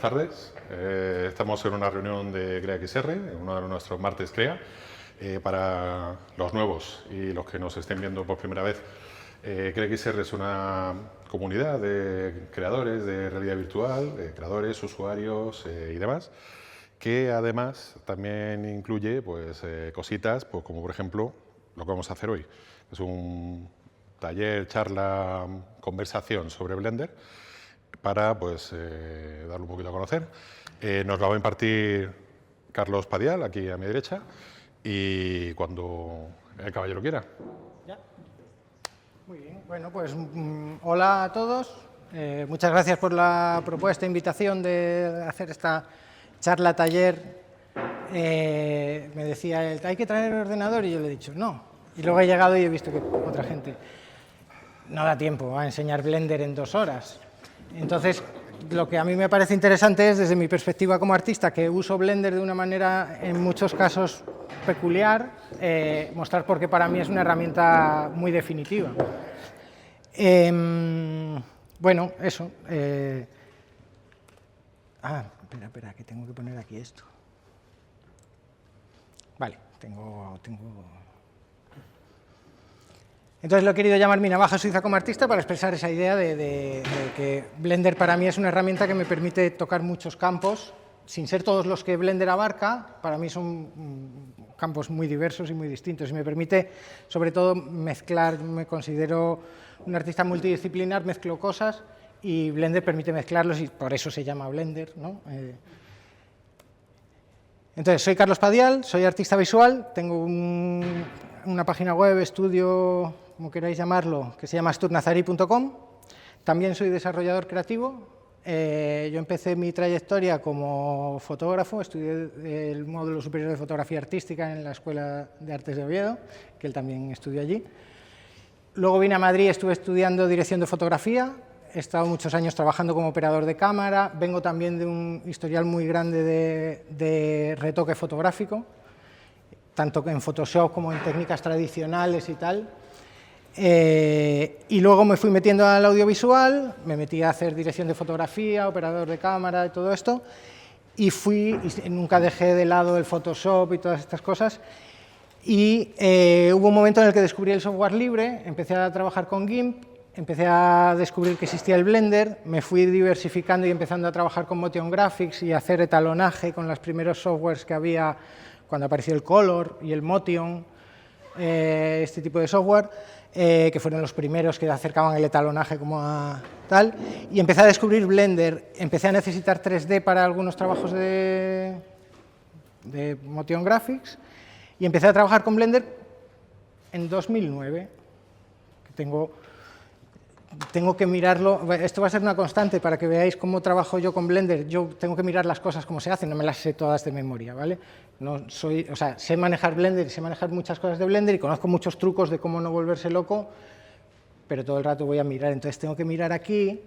buenas tardes. Estamos en una reunión de CreaXR, en uno de nuestros martes Crea. Para los nuevos y los que nos estén viendo por primera vez, CreaXR es una comunidad de creadores de realidad virtual, de creadores, usuarios y demás, que además también incluye pues, cositas pues, como por ejemplo lo que vamos a hacer hoy. Es un taller, charla, conversación sobre Blender para pues, darlo un poquito a conocer. Nos lo va a impartir Carlos Padial, aquí a mi derecha, y cuando el caballero quiera. ¿Ya? Muy bien, bueno, pues hola a todos. Muchas gracias por la propuesta, invitación de hacer esta charla, taller. Me decía él, ¿hay que traer el ordenador? Y yo le he dicho, no. Y luego he llegado y he visto que otra gente no da tiempo a enseñar Blender en 2 horas. Entonces, lo que a mí me parece interesante es, desde mi perspectiva como artista, que uso Blender de una manera, en muchos casos, peculiar, mostrar por qué para mí es una herramienta muy definitiva. Bueno, eso. Espera, que tengo que poner aquí esto. Vale, tengo... Entonces lo he querido llamar mi navaja suiza como artista para expresar esa idea de que Blender para mí es una herramienta que me permite tocar muchos campos, sin ser todos los que Blender abarca. Para mí son campos muy diversos y muy distintos, y me permite sobre todo mezclar. Me considero un artista multidisciplinar, mezclo cosas y Blender permite mezclarlos y por eso se llama Blender, ¿no? Entonces, soy Carlos Padial, soy artista visual, tengo una página web, estudio, como queráis llamarlo, que se llama asturnazari.com. También soy desarrollador creativo. Yo empecé mi trayectoria como fotógrafo, estudié el módulo superior de fotografía artística en la Escuela de Artes de Oviedo, que él también estudió allí. Luego vine a Madrid, estuve estudiando dirección de fotografía. He estado muchos años trabajando como operador de cámara. Vengo también de un historial muy grande de retoque fotográfico, tanto en Photoshop como en técnicas tradicionales y tal. Y luego me fui metiendo al audiovisual, me metí a hacer dirección de fotografía, operador de cámara y todo esto, y nunca dejé de lado el Photoshop y todas estas cosas. Y hubo un momento en el que descubrí el software libre, empecé a trabajar con GIMP, empecé a descubrir que existía el Blender, me fui diversificando y empezando a trabajar con Motion Graphics y a hacer etalonaje con los primeros softwares que había cuando apareció el Color y el Motion, este tipo de software, que fueron los primeros que acercaban el etalonaje como a tal, y empecé a descubrir Blender. Empecé a necesitar 3D para algunos trabajos de Motion Graphics y empecé a trabajar con Blender en 2009, que tengo que mirarlo. Esto va a ser una constante para que veáis cómo trabajo yo con Blender. Yo tengo que mirar las cosas como se hacen, no me las sé todas de memoria, ¿vale? No soy, o sea, sé manejar Blender, sé manejar muchas cosas de Blender y conozco muchos trucos de cómo no volverse loco, pero todo el rato voy a mirar. Entonces tengo que mirar aquí,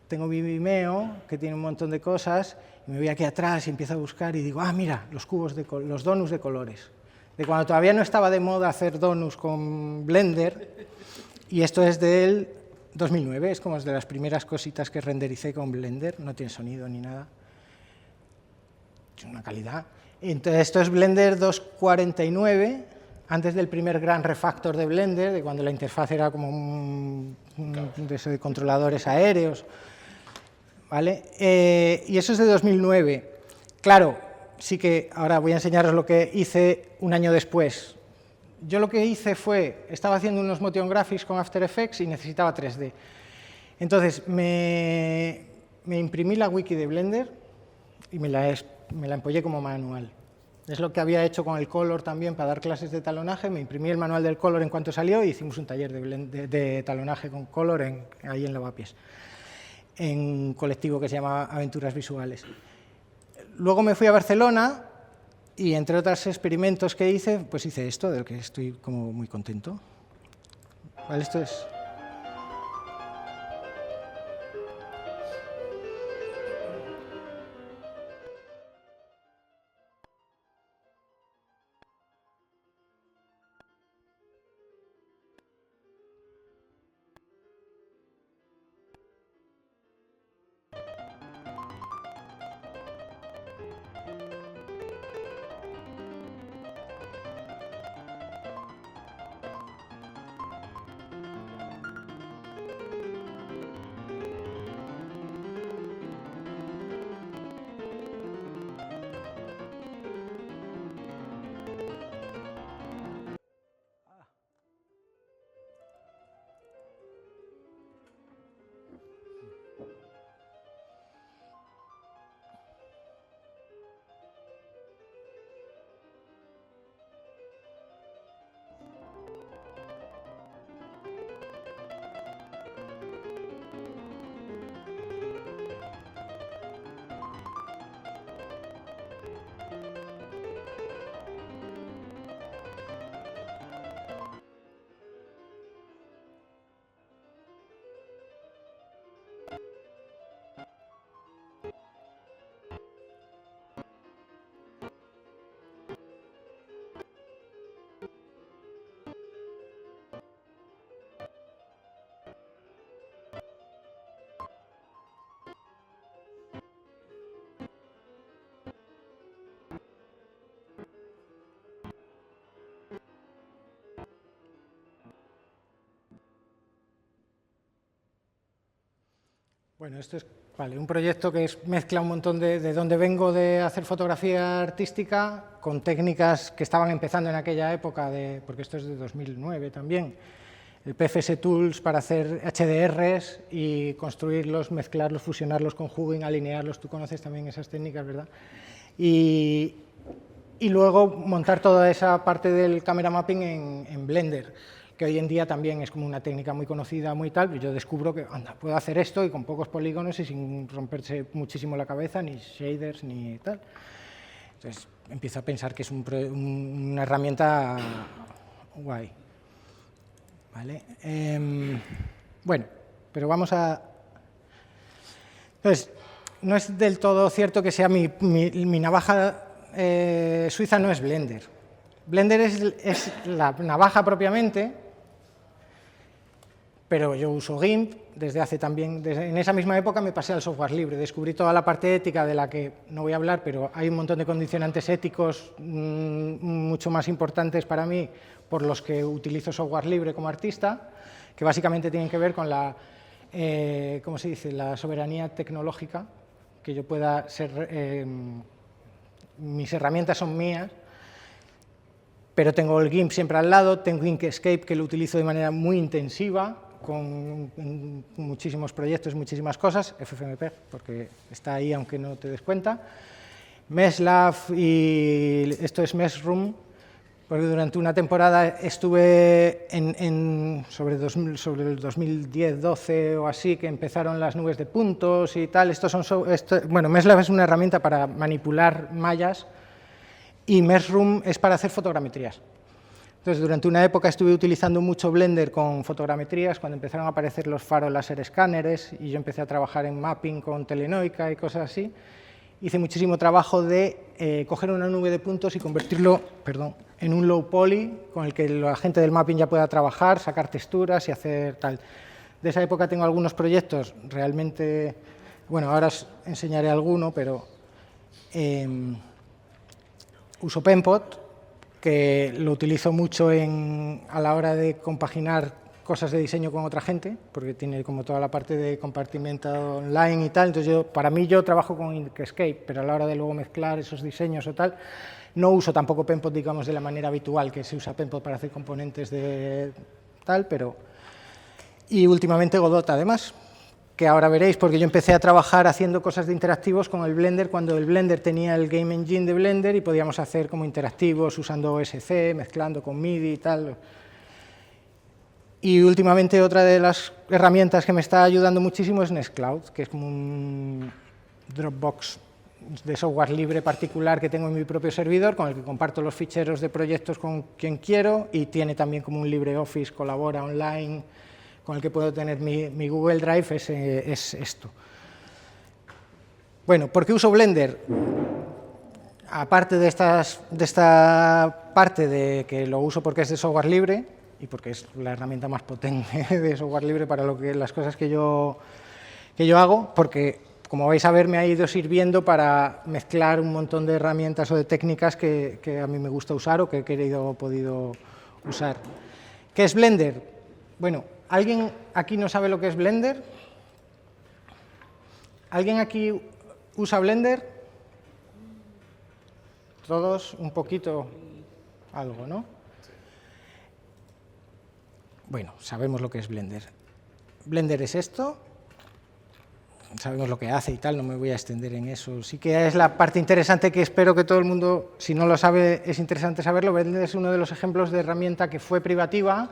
tengo mi Vimeo, que tiene un montón de cosas, y me voy aquí atrás y empiezo a buscar y digo, mira, los cubos los donuts de colores. De cuando todavía no estaba de moda hacer donuts con Blender, y esto es del 2009, es como de las primeras cositas que rendericé con Blender, no tiene sonido ni nada, tiene una calidad. Entonces, esto es Blender 2.49, antes del primer gran refactor de Blender, de cuando la interfaz era como de controladores aéreos, ¿vale? Y eso es de 2009. Claro, sí que ahora voy a enseñaros lo que hice un año después. Yo lo que hice fue, estaba haciendo unos motion graphics con After Effects y necesitaba 3D. Entonces, me imprimí la wiki de Blender y me la empollé como manual. Es lo que había hecho con el Color también para dar clases de talonaje. Me imprimí el manual del Color en cuanto salió y hicimos un taller de talonaje con Color ahí en Lavapiés, en un colectivo que se llama Aventuras Visuales. Luego me fui a Barcelona y, entre otros experimentos que hice, pues hice esto, del que estoy como muy contento. ¿Vale? Esto es... Bueno, esto es un proyecto que mezcla un montón de donde vengo de hacer fotografía artística con técnicas que estaban empezando en aquella época, porque esto es de 2009 también, el PFS Tools para hacer HDRs y construirlos, mezclarlos, fusionarlos con Hugging, alinearlos, tú conoces también esas técnicas, ¿verdad? Y luego montar toda esa parte del camera mapping en Blender, que hoy en día también es como una técnica muy conocida, muy tal, y yo descubro que, anda, puedo hacer esto y con pocos polígonos y sin romperse muchísimo la cabeza, ni shaders, ni tal. Entonces, empiezo a pensar que es una herramienta guay. ¿Vale? Bueno, pero vamos a... Entonces, no es del todo cierto que sea mi navaja suiza, no es Blender. Blender es la navaja propiamente, pero yo uso GIMP desde hace también, en esa misma época me pasé al software libre, descubrí toda la parte ética de la que no voy a hablar, pero hay un montón de condicionantes éticos mucho más importantes para mí por los que utilizo software libre como artista, que básicamente tienen que ver con la, ¿cómo se dice?, la soberanía tecnológica, que yo pueda ser, mis herramientas son mías, pero tengo el GIMP siempre al lado, tengo Inkscape que lo utilizo de manera muy intensiva, con muchísimos proyectos, muchísimas cosas, FFmpeg, porque está ahí aunque no te des cuenta, Meshlab y esto es Meshroom, porque durante una temporada estuve sobre el 2010-12 o así, que empezaron las nubes de puntos y tal. Bueno, Meshlab es una herramienta para manipular mallas y Meshroom es para hacer fotogrametrías. Entonces, durante una época estuve utilizando mucho Blender con fotogrametrías, cuando empezaron a aparecer los Faro Laser Scanners y yo empecé a trabajar en mapping con Telenoica y cosas así. Hice muchísimo trabajo de coger una nube de puntos y convertirlo, en un low poly con el que la gente del mapping ya pueda trabajar, sacar texturas y hacer tal. De esa época tengo algunos proyectos realmente, bueno, ahora os enseñaré alguno, pero uso Penpot, que lo utilizo mucho a la hora de compaginar cosas de diseño con otra gente, porque tiene como toda la parte de compartimentado online y tal. Entonces, para mí yo trabajo con Inkscape, pero a la hora de luego mezclar esos diseños o tal, no uso tampoco Penpot, digamos, de la manera habitual que se usa Penpot para hacer componentes de tal, pero... Y últimamente Godot, además, que ahora veréis, porque yo empecé a trabajar haciendo cosas de interactivos con el Blender cuando el Blender tenía el Game Engine de Blender y podíamos hacer como interactivos usando OSC, mezclando con MIDI y tal. Y últimamente otra de las herramientas que me está ayudando muchísimo es Nextcloud, que es como un Dropbox de software libre particular que tengo en mi propio servidor, con el que comparto los ficheros de proyectos con quien quiero, y tiene también como un LibreOffice, colabora online, con el que puedo tener mi Google Drive, es esto. Bueno, ¿por qué uso Blender? Aparte de esta parte de que lo uso porque es de software libre y porque es la herramienta más potente de software libre para las cosas que yo hago, porque, como vais a ver, me ha ido sirviendo para mezclar un montón de herramientas o de técnicas que a mí me gusta usar o que he podido usar. ¿Qué es Blender? Bueno, ¿alguien aquí no sabe lo que es Blender? ¿Alguien aquí usa Blender? Todos un poquito, algo, ¿no? Bueno, sabemos lo que es Blender. Blender es esto, sabemos lo que hace y tal, no me voy a extender en eso. Sí que es la parte interesante que espero que todo el mundo, si no lo sabe, es interesante saberlo. Blender es uno de los ejemplos de herramienta que fue privativa.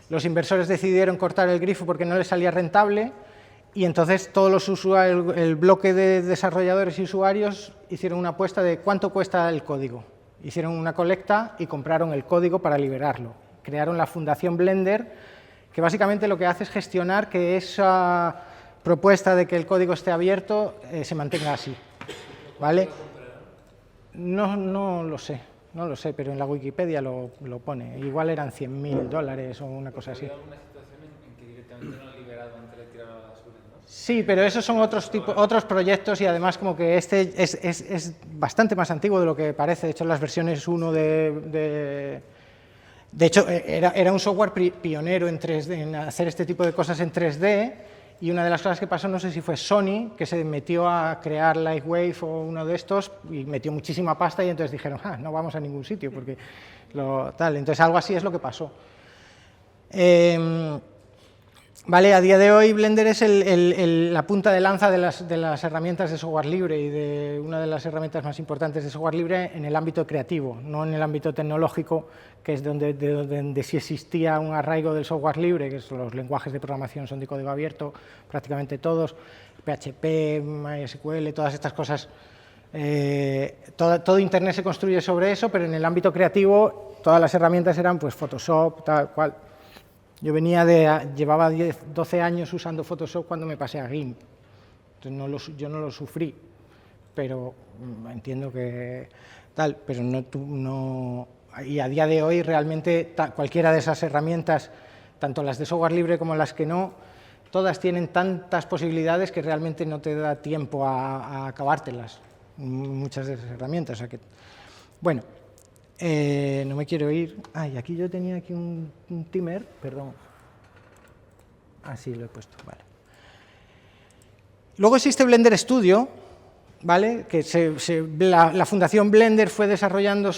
Los inversores decidieron cortar el grifo porque no les salía rentable y entonces todos los usuarios, el bloque de desarrolladores y usuarios hicieron una apuesta de cuánto cuesta el código. Hicieron una colecta y compraron el código para liberarlo. Crearon la Fundación Blender, que básicamente lo que hace es gestionar que esa propuesta de que el código esté abierto se mantenga así, ¿vale? No lo sé. No lo sé, pero en la Wikipedia lo pone. Igual eran $100.000 o una cosa así. ¿Hay alguna situación en que directamente no lo han liberado antes de tirarlo a la basura, ¿no? Sí, pero esos son otros proyectos y además como que este es bastante más antiguo de lo que parece. De hecho, las versiones 1 de hecho, era un software pionero en 3D, en hacer este tipo de cosas en 3D y una de las cosas que pasó, no sé si fue Sony, que se metió a crear Lightwave o uno de estos, y metió muchísima pasta, y entonces dijeron, no vamos a ningún sitio, porque tal. Entonces algo así es lo que pasó. Vale, a día de hoy Blender es la punta de lanza de las herramientas de software libre y de una de las herramientas más importantes de software libre en el ámbito creativo, no en el ámbito tecnológico, que es donde sí existía un arraigo del software libre, que los lenguajes de programación son de código abierto, prácticamente todos, PHP, MySQL, todas estas cosas. Todo Internet se construye sobre eso, pero en el ámbito creativo todas las herramientas eran pues Photoshop, tal cual. Yo llevaba 12 años usando Photoshop cuando me pasé a GIMP. Entonces yo no lo sufrí, pero entiendo que tal, pero no. Y a día de hoy realmente cualquiera de esas herramientas, tanto las de software libre como las que no, todas tienen tantas posibilidades que realmente no te da tiempo a acabártelas, muchas de esas herramientas. O sea que, bueno. No me quiero ir. Y aquí yo tenía aquí un timer, perdón. Sí, lo he puesto, vale. Luego existe Blender Studio, ¿vale? Que la Fundación Blender fue desarrollando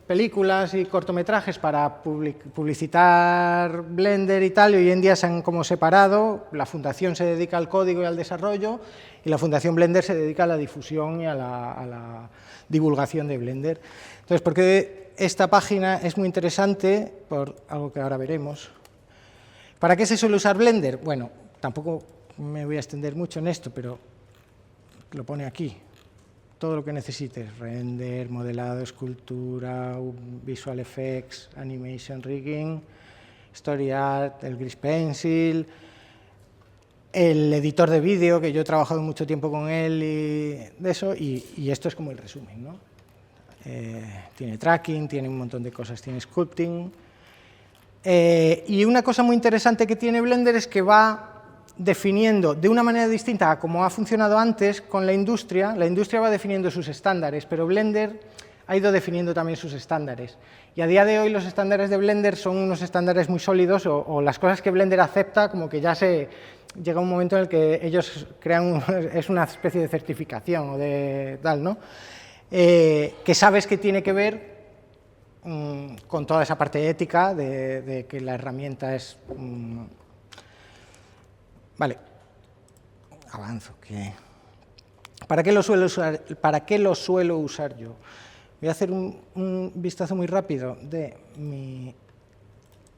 películas y cortometrajes para publicitar Blender y tal, y hoy en día se han como separado. La Fundación se dedica al código y al desarrollo, y la Fundación Blender se dedica a la difusión y a la divulgación de Blender. Entonces, ¿por qué esta página es muy interesante? Por algo que ahora veremos. ¿Para qué se suele usar Blender? Bueno, tampoco me voy a extender mucho en esto, pero lo pone aquí. Todo lo que necesites, render, modelado, escultura, visual effects, animation rigging, story art, el grease pencil, el editor de vídeo, que yo he trabajado mucho tiempo con él y de eso, y esto es como el resumen, ¿no? Tiene tracking, tiene un montón de cosas, tiene sculpting. Y una cosa muy interesante que tiene Blender es que va definiendo de una manera distinta a como ha funcionado antes con la industria va definiendo sus estándares, pero Blender ha ido definiendo también sus estándares. Y a día de hoy los estándares de Blender son unos estándares muy sólidos, o las cosas que Blender acepta, como que ya llega un momento en el que ellos crean, es una especie de certificación o de tal, ¿no? Que sabes que tiene que ver con toda esa parte ética de que la herramienta es... Vale, avanzo. ¿Para qué lo suelo usar yo? Voy a hacer un vistazo muy rápido de mi...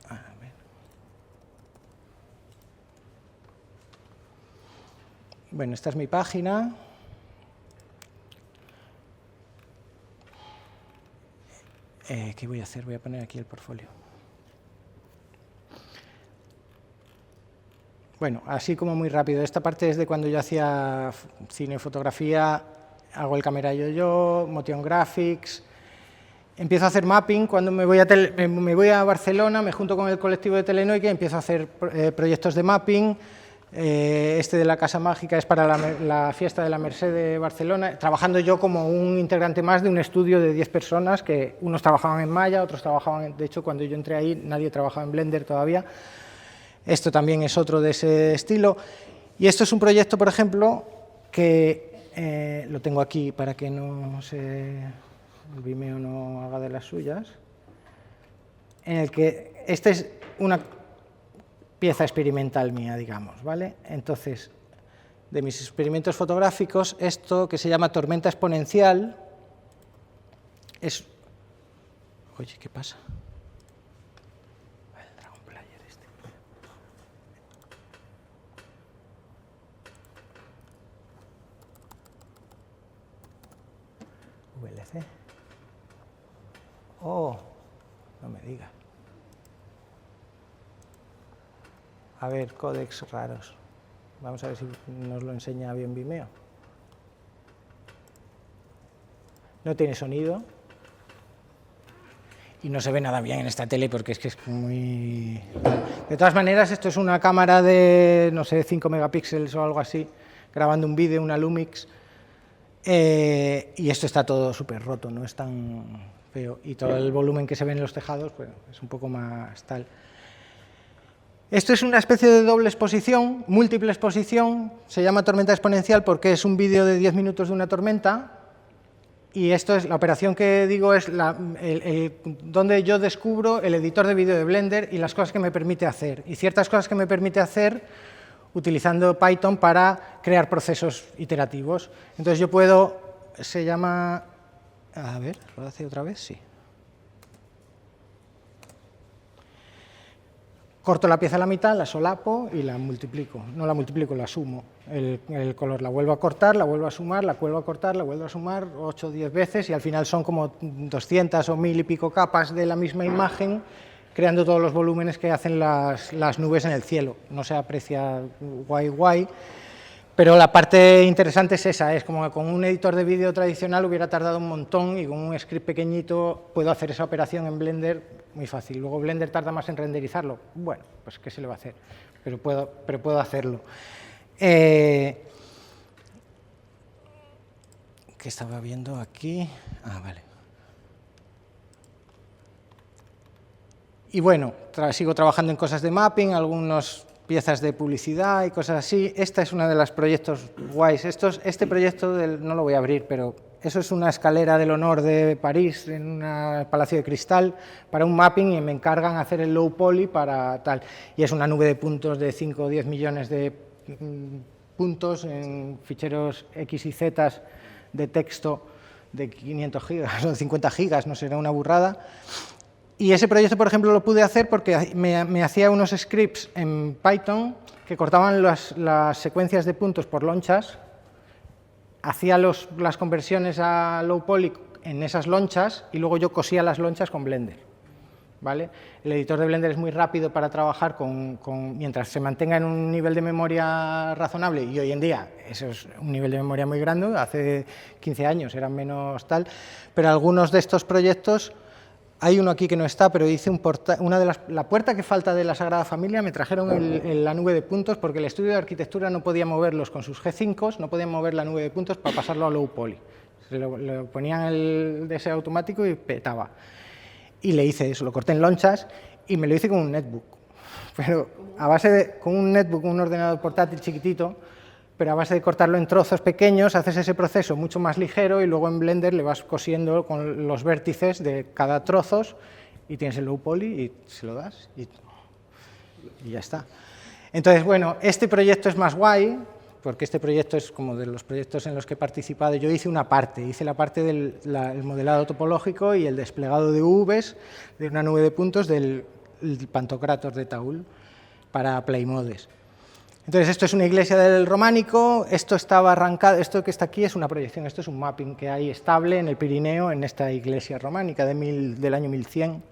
A ver. Bueno, esta es mi página. ¿Qué voy a hacer? Voy a poner aquí el portfolio. Bueno, así como muy rápido. Esta parte es de cuando yo hacía cine y fotografía, hago el camerayo yo, motion graphics. Empiezo a hacer mapping cuando me voy a Barcelona, me junto con el colectivo de Telenoike y empiezo a hacer proyectos de mapping. Este de la Casa Mágica es para la fiesta de la Merced de Barcelona, trabajando yo como un integrante más de un estudio de 10 personas, que unos trabajaban en Maya, otros trabajaban, de hecho cuando yo entré ahí nadie trabajaba en Blender todavía. Esto también es otro de ese estilo. Y esto es un proyecto, por ejemplo, que lo tengo aquí para que el Vimeo no haga de las suyas, en el que esta es una pieza experimental mía, digamos, ¿vale? Entonces, de mis experimentos fotográficos, esto que se llama tormenta exponencial es... Oye, ¿qué pasa? El Dragon Player este. VLC. Oh, no me digas. A ver, códecs raros. Vamos a ver si nos lo enseña bien Vimeo. No tiene sonido. Y no se ve nada bien en esta tele porque es que es muy... De todas maneras, esto es una cámara de, no sé, 5 megapíxeles o algo así, grabando un vídeo, una Lumix. Y esto está todo súper roto, no es tan feo. Y todo el volumen que se ve en los tejados pues, es un poco más tal. Esto es una especie de doble exposición, múltiple exposición, se llama tormenta exponencial porque es un vídeo de 10 minutos de una tormenta, y esto es, la operación que digo es donde yo descubro el editor de vídeo de Blender y las cosas que me permite hacer, y ciertas cosas que me permite hacer utilizando Python para crear procesos iterativos. Entonces yo puedo, se llama, a ver, ¿lo hace otra vez? Sí. Corto la pieza a la mitad, la solapo y la multiplico. No la multiplico, la sumo. El color la vuelvo a cortar, la vuelvo a sumar, la vuelvo a cortar, la vuelvo a sumar 8 o 10 veces y al final son como 200 o 1000 y pico capas de la misma imagen, creando todos los volúmenes que hacen las nubes en el cielo. No se aprecia guay, pero la parte interesante es esa, es como que con un editor de vídeo tradicional hubiera tardado un montón y con un script pequeñito puedo hacer esa operación en Blender muy fácil. Luego Blender tarda más en renderizarlo. Bueno, pues ¿qué se le va a hacer? Pero puedo hacerlo. ¿Qué estaba viendo aquí? Ah, vale. Y bueno, sigo trabajando en cosas de mapping, algunas piezas de publicidad y cosas así. Esta es una de los proyectos guays. Este proyecto no lo voy a abrir, pero eso es una escalera del honor de París, en un palacio de cristal, para un mapping, y me encargan hacer el low poly para tal. Y es una nube de puntos de 5 o 10 millones de puntos en ficheros X y Z de texto de 500 gigas o 50 gigas, no será una burrada. Y ese proyecto, por ejemplo, lo pude hacer porque me hacía unos scripts en Python que cortaban las secuencias de puntos por lonchas, hacía las conversiones a low poly en esas lonchas y luego yo cosía las lonchas con Blender. ¿Vale? El editor de Blender es muy rápido para trabajar mientras se mantenga en un nivel de memoria razonable, y hoy en día eso es un nivel de memoria muy grande, hace 15 años eran menos tal, pero algunos de estos proyectos, hay uno aquí que no está, pero hice la puerta que falta de la Sagrada Familia, me trajeron la nube de puntos porque el estudio de arquitectura no podía moverlos con sus G5s, no podían mover la nube de puntos para pasarlo a low poly. Le ponían el DS automático y petaba. Y le hice eso, lo corté en lonchas y me lo hice con un netbook. Pero con un netbook, un ordenador portátil chiquitito, pero a base de cortarlo en trozos pequeños, haces ese proceso mucho más ligero y luego en Blender le vas cosiendo con los vértices de cada trozo y tienes el low poly y se lo das y ya está. Entonces, bueno, este proyecto es más guay, porque este proyecto es como de los proyectos en los que he participado. Yo hice una parte, hice la parte del modelado topológico y el desplegado de UVs de una nube de puntos del Pantocrator de Taul para Playmodes. Entonces, esto es una iglesia del románico, esto estaba arrancado, esto que está aquí es una proyección, esto es un mapping que hay estable en el Pirineo, en esta iglesia románica del año 1100.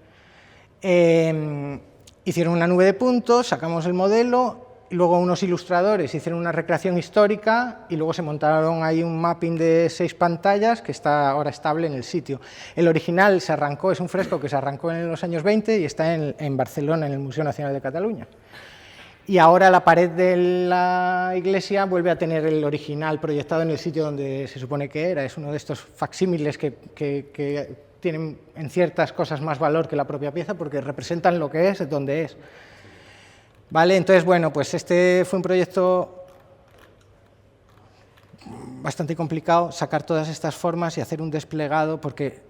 Hicieron una nube de puntos, sacamos el modelo, y luego unos ilustradores hicieron una recreación histórica y luego se montaron ahí un mapping de 6 pantallas que está ahora estable en el sitio. El original se arrancó, es un fresco que se arrancó en los años 20 y está en Barcelona, en el Museo Nacional de Cataluña. Y ahora la pared de la iglesia vuelve a tener el original proyectado en el sitio donde se supone que era. Es uno de estos facsímiles que tienen en ciertas cosas más valor que la propia pieza porque representan lo que es, donde es. Vale, entonces, bueno, pues este fue un proyecto bastante complicado, sacar todas estas formas y hacer un desplegado, porque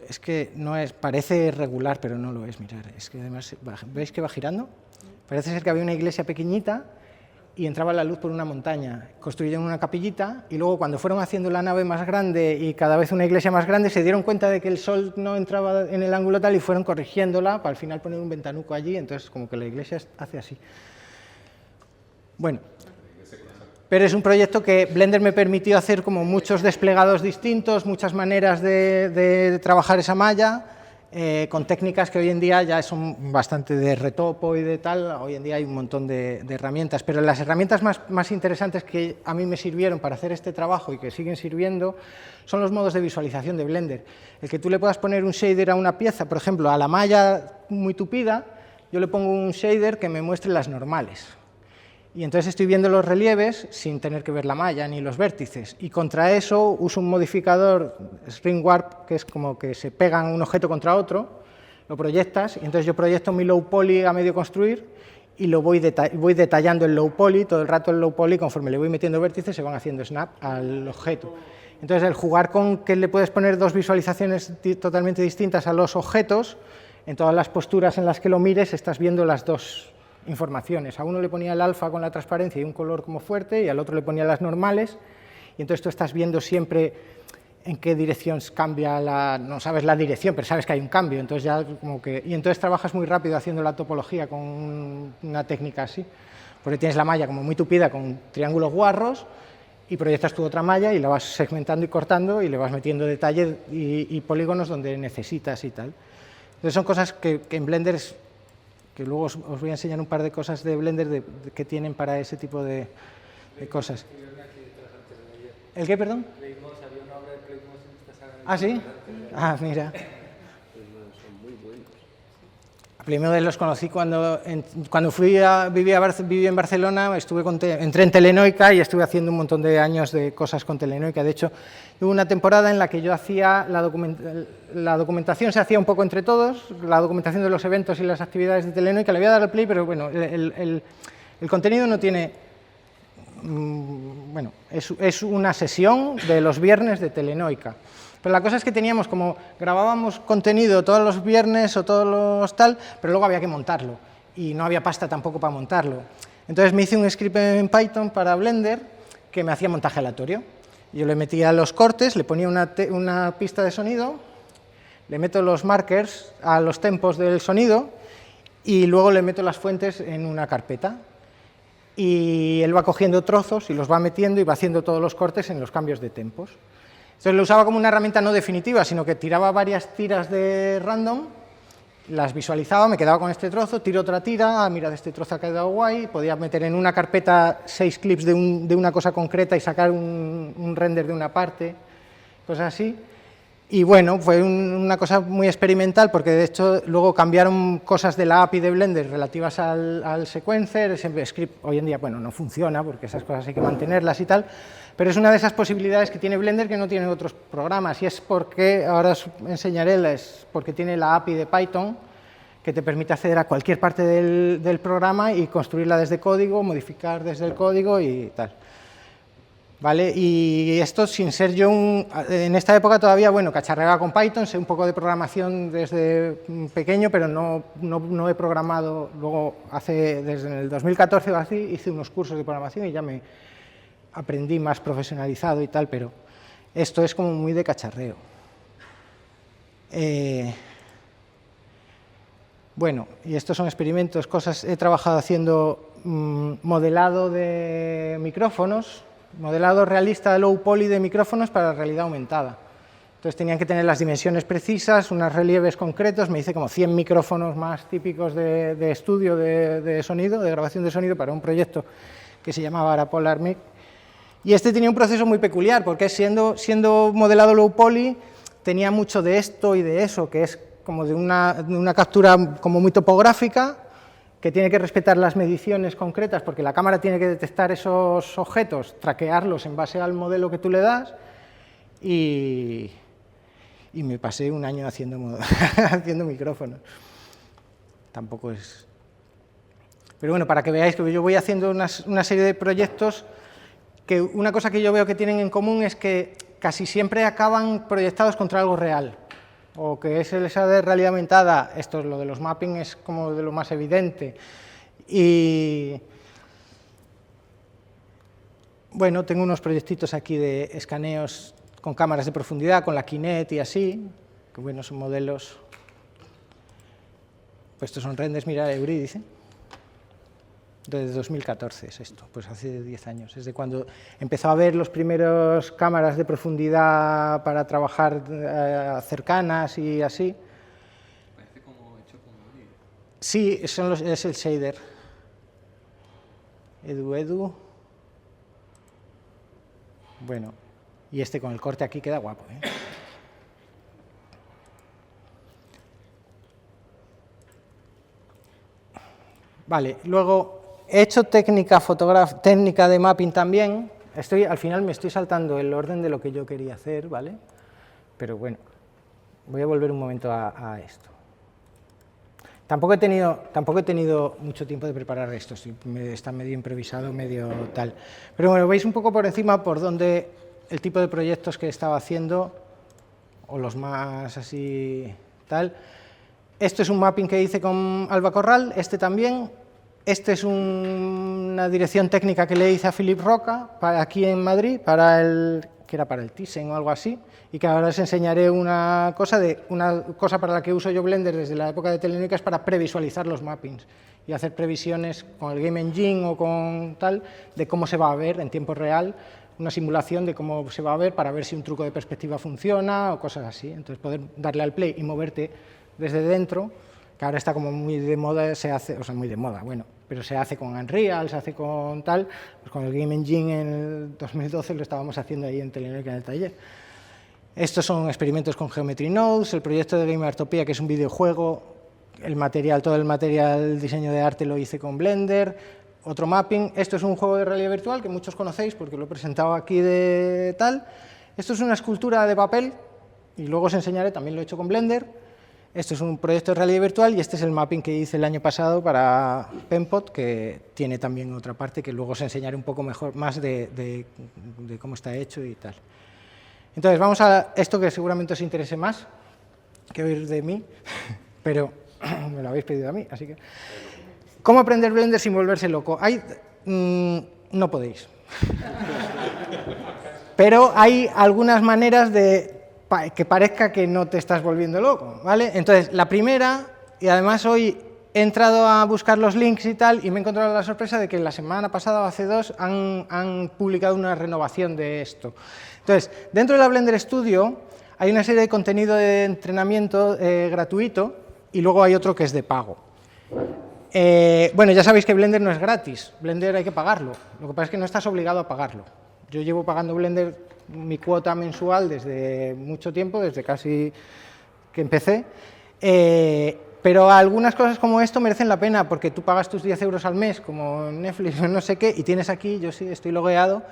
es que no es, parece regular, pero no lo es, mirad, es que además, ¿veis que va girando? Parece ser que había una iglesia pequeñita y entraba la luz por una montaña. Construyeron una capillita y luego cuando fueron haciendo la nave más grande y cada vez una iglesia más grande, se dieron cuenta de que el sol no entraba en el ángulo tal y fueron corrigiéndola para al final poner un ventanuco allí, entonces como que la iglesia hace así. Bueno, pero es un proyecto que Blender me permitió hacer como muchos desplegados distintos, muchas maneras de trabajar esa malla, con técnicas que hoy en día ya son bastante de retopo y de tal. Hoy en día hay un montón de herramientas, pero las herramientas más interesantes que a mí me sirvieron para hacer este trabajo y que siguen sirviendo son los modos de visualización de Blender. El que tú le puedas poner un shader a una pieza, por ejemplo, a la malla muy tupida, yo le pongo un shader que me muestre las normales. Y entonces estoy viendo los relieves sin tener que ver la malla ni los vértices. Y contra eso uso un modificador String Warp, que es como que se pegan un objeto contra otro, lo proyectas, y entonces yo proyecto mi low poly a medio construir, y lo voy detallando en low poly, todo el rato en low poly, conforme le voy metiendo vértices se van haciendo snap al objeto. Entonces, el jugar con que le puedes poner dos visualizaciones totalmente distintas a los objetos, en todas las posturas en las que lo mires estás viendo las dos informaciones. A uno le ponía el alfa con la transparencia y un color como fuerte, y al otro le ponía las normales, y entonces tú estás viendo siempre en qué dirección cambia no sabes la dirección, pero sabes que hay un cambio, entonces ya como que... Y entonces trabajas muy rápido haciendo la topología con una técnica así, porque tienes la malla como muy tupida con triángulos guarros, y proyectas tu otra malla y la vas segmentando y cortando y le vas metiendo detalle y polígonos donde necesitas y tal. Entonces son cosas que en Blender, que luego os voy a enseñar un par de cosas de Blender que tienen para ese tipo de cosas. ¿El qué, perdón? Playmoss, había una obra de Playmoss en esta sala. ¿Ah, sí? Ah, mira. Playmobil los conocí cuando viví en Barcelona, entré en Telenoica y estuve haciendo un montón de años de cosas con Telenoica. De hecho, hubo una temporada en la que yo hacía la documentación, se hacía un poco entre todos, la documentación de los eventos y las actividades de Telenoica. Le voy a dar al play, pero bueno, el contenido no tiene... Bueno, es una sesión de los viernes de Telenoica. Pero la cosa es que teníamos, como grabábamos contenido todos los viernes o todos los tal, pero luego había que montarlo, y no había pasta tampoco para montarlo. Entonces me hice un script en Python para Blender que me hacía montaje aleatorio. Yo le metía los cortes, le ponía una pista de sonido, le meto los markers a los tempos del sonido, y luego le meto las fuentes en una carpeta. Y él va cogiendo trozos y los va metiendo y va haciendo todos los cortes en los cambios de tempos. Entonces lo usaba como una herramienta no definitiva, sino que tiraba varias tiras de random, las visualizaba, me quedaba con este trozo, tiro otra tira, mira, este trozo ha quedado guay, podía meter en una carpeta 6 clips de una cosa concreta y sacar un render de una parte, cosas así. Y bueno, fue una cosa muy experimental, porque de hecho luego cambiaron cosas de la API de Blender relativas al sequencer. Ese script hoy en día, bueno, no funciona, porque esas cosas hay que mantenerlas y tal, pero es una de esas posibilidades que tiene Blender que no tienen otros programas, y es porque, ahora os enseñaré, es porque tiene la API de Python, que te permite acceder a cualquier parte del programa y construirla desde código, modificar desde el código y tal. ¿Vale? Y esto sin ser yo en esta época todavía, bueno, cacharreaba con Python, sé un poco de programación desde pequeño, pero no he programado. Luego, desde el 2014 o así, hice unos cursos de programación y ya me aprendí más profesionalizado y tal, pero esto es como muy de cacharreo. Bueno, y estos son experimentos, cosas. He trabajado haciendo modelado de micrófonos, modelado realista de low poly de micrófonos para realidad aumentada. Entonces tenían que tener las dimensiones precisas, unos relieves concretos. Me hice como 100 micrófonos más típicos de estudio de sonido, de grabación de sonido, para un proyecto que se llamaba Arapolar Mic. Y este tenía un proceso muy peculiar, porque siendo modelado low poly, tenía mucho de esto y de eso, que es como de una captura como muy topográfica, que tiene que respetar las mediciones concretas, porque la cámara tiene que detectar esos objetos, traquearlos en base al modelo que tú le das, y me pasé un año haciendo micrófonos. Tampoco es... Pero bueno, para que veáis que yo voy haciendo una serie de proyectos, que una cosa que yo veo que tienen en común es que casi siempre acaban proyectados contra algo real, o que es esa de realidad aumentada. Esto, lo de los mapping, es como de lo más evidente. Y bueno, tengo unos proyectitos aquí de escaneos con cámaras de profundidad, con la Kinect y así, que bueno, son modelos. Pues estos son renders, mira, Eurídice. Desde 2014 es esto, pues hace 10 años. Desde cuando empezó a haber los primeros cámaras de profundidad para trabajar cercanas y así. Parece como hecho con Unity. Sí, es el shader. Edu. Bueno, y este con el corte aquí queda guapo, ¿eh? Vale, luego he hecho técnica de mapping también. Al final me estoy saltando el orden de lo que yo quería hacer, ¿vale? Pero bueno, voy a volver un momento a esto. Tampoco he tenido mucho tiempo de preparar esto, está medio improvisado, medio tal. Pero bueno, veis un poco por encima por dónde el tipo de proyectos que estaba haciendo, o los más así tal. Esto es un mapping que hice con Alba Corral, este también. Este es una dirección técnica que le hice a Philip Roca, aquí en Madrid, que era para el Thyssen o algo así, y que ahora os enseñaré una cosa para la que uso yo Blender desde la época de Telenonica, es para previsualizar los mappings y hacer previsiones con el Game Engine o con tal, de cómo se va a ver en tiempo real, una simulación de cómo se va a ver para ver si un truco de perspectiva funciona o cosas así. Entonces poder darle al play y moverte desde dentro, que ahora está como muy de moda, muy de moda, bueno, pero se hace con Unreal, se hace con tal, pues con el Game Engine en el 2012 lo estábamos haciendo ahí en Telenonica en el taller. Estos son experimentos con Geometry Nodes, el proyecto de Game Artopia, que es un videojuego, todo el material, el diseño de arte lo hice con Blender, otro mapping. Esto es un juego de realidad virtual que muchos conocéis porque lo he presentado aquí de tal. Esto es una escultura de papel y luego os enseñaré, también lo he hecho con Blender. Esto es un proyecto de realidad virtual y este es el mapping que hice el año pasado para Penpot, que tiene también otra parte que luego os enseñaré un poco mejor, más de cómo está hecho y tal. Entonces, vamos a esto que seguramente os interese más que oír de mí, pero me lo habéis pedido a mí, así que... ¿Cómo aprender Blender sin volverse loco? No podéis. Pero hay algunas maneras de que parezca que no te estás volviendo loco, ¿vale? Entonces, la primera, y además hoy he entrado a buscar los links y tal, y me he encontrado la sorpresa de que la semana pasada o hace 2 han publicado una renovación de esto. Entonces, dentro de la Blender Studio hay una serie de contenido de entrenamiento gratuito y luego hay otro que es de pago. Bueno, ya sabéis que Blender no es gratis, Blender hay que pagarlo, lo que pasa es que no estás obligado a pagarlo. Yo llevo pagando Blender mi cuota mensual desde mucho tiempo, desde casi que empecé, pero algunas cosas como esto merecen la pena porque tú pagas tus 10 euros al mes, como Netflix o no sé qué, y tienes aquí, yo sí estoy logueado,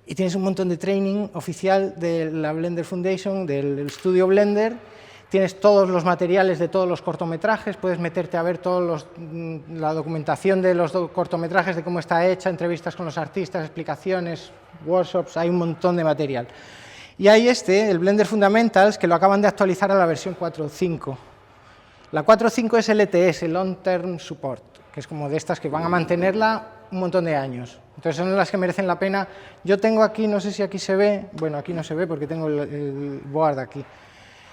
y tienes un montón de training oficial de la Blender Foundation, del estudio Blender. Tienes todos los materiales de todos los cortometrajes, puedes meterte a ver la documentación de los cortometrajes, de cómo está hecha, entrevistas con los artistas, explicaciones, workshops, hay un montón de material. Y hay el Blender Fundamentals, que lo acaban de actualizar a la versión 4.5. La 4.5 es LTS, Long Term Support, que es como de estas que van a mantenerla un montón de años. Entonces son las que merecen la pena. Yo tengo aquí, no sé si aquí se ve, bueno, aquí no se ve porque tengo el board aquí.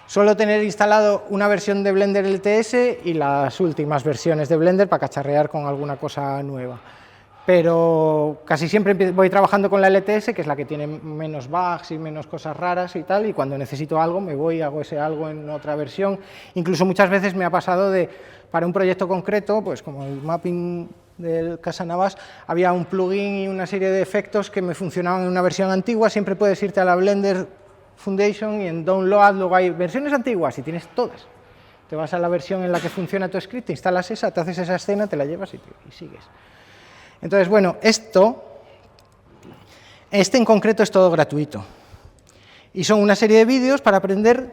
Suelo tener instalado una versión de Blender LTS y las últimas versiones de Blender para cacharrear con alguna cosa nueva. Pero casi siempre voy trabajando con la LTS, que es la que tiene menos bugs y menos cosas raras y tal, y cuando necesito algo me voy y hago ese algo en otra versión. Incluso muchas veces me ha pasado para un proyecto concreto, pues como el mapping del Casanavas, había un plugin y una serie de efectos que me funcionaban en una versión antigua. Siempre puedes irte a la Blender Foundation y en Download luego hay versiones antiguas y tienes todas. Te vas a la versión en la que funciona tu script, te instalas esa, te haces esa escena, te la llevas y sigues. Entonces, bueno, este en concreto es todo gratuito. Y son una serie de vídeos para aprender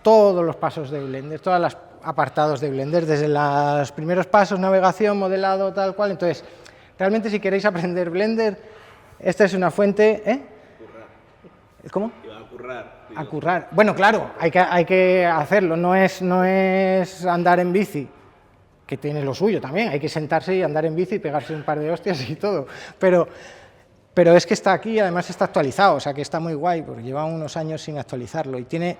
todos los pasos de Blender, todos los apartados de Blender, desde los primeros pasos, navegación, modelado, tal cual. Entonces, realmente si queréis aprender Blender, esta es una fuente... ¿Cómo? A currar. Bueno, claro, hay que hacerlo, no es andar en bici, que tiene lo suyo también, hay que sentarse y andar en bici y pegarse un par de hostias y todo, pero es que está aquí y además está actualizado, o sea que está muy guay, porque lleva unos años sin actualizarlo y tiene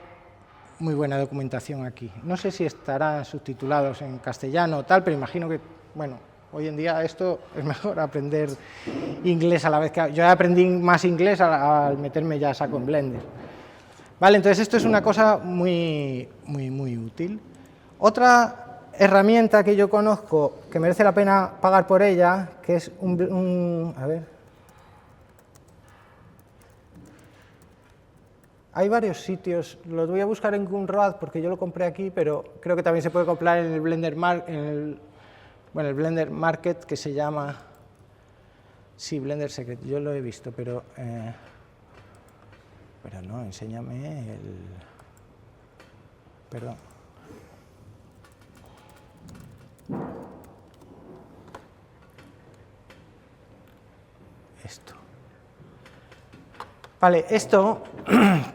muy buena documentación aquí. No sé si estarán subtitulados en castellano o tal, pero imagino que, bueno, hoy en día esto es mejor aprender inglés a la vez que... Yo aprendí más inglés al meterme ya a saco en Blender. Vale, entonces esto es una cosa muy útil. Otra herramienta que yo conozco, que merece la pena pagar por ella, que es a ver... Hay varios sitios, los voy a buscar en Gumroad porque yo lo compré aquí, pero creo que también se puede comprar en el Blender el Blender Market, que se llama... Sí, Blender Secret, yo lo he visto, pero no, enséñame . Perdón. esto. Vale, esto,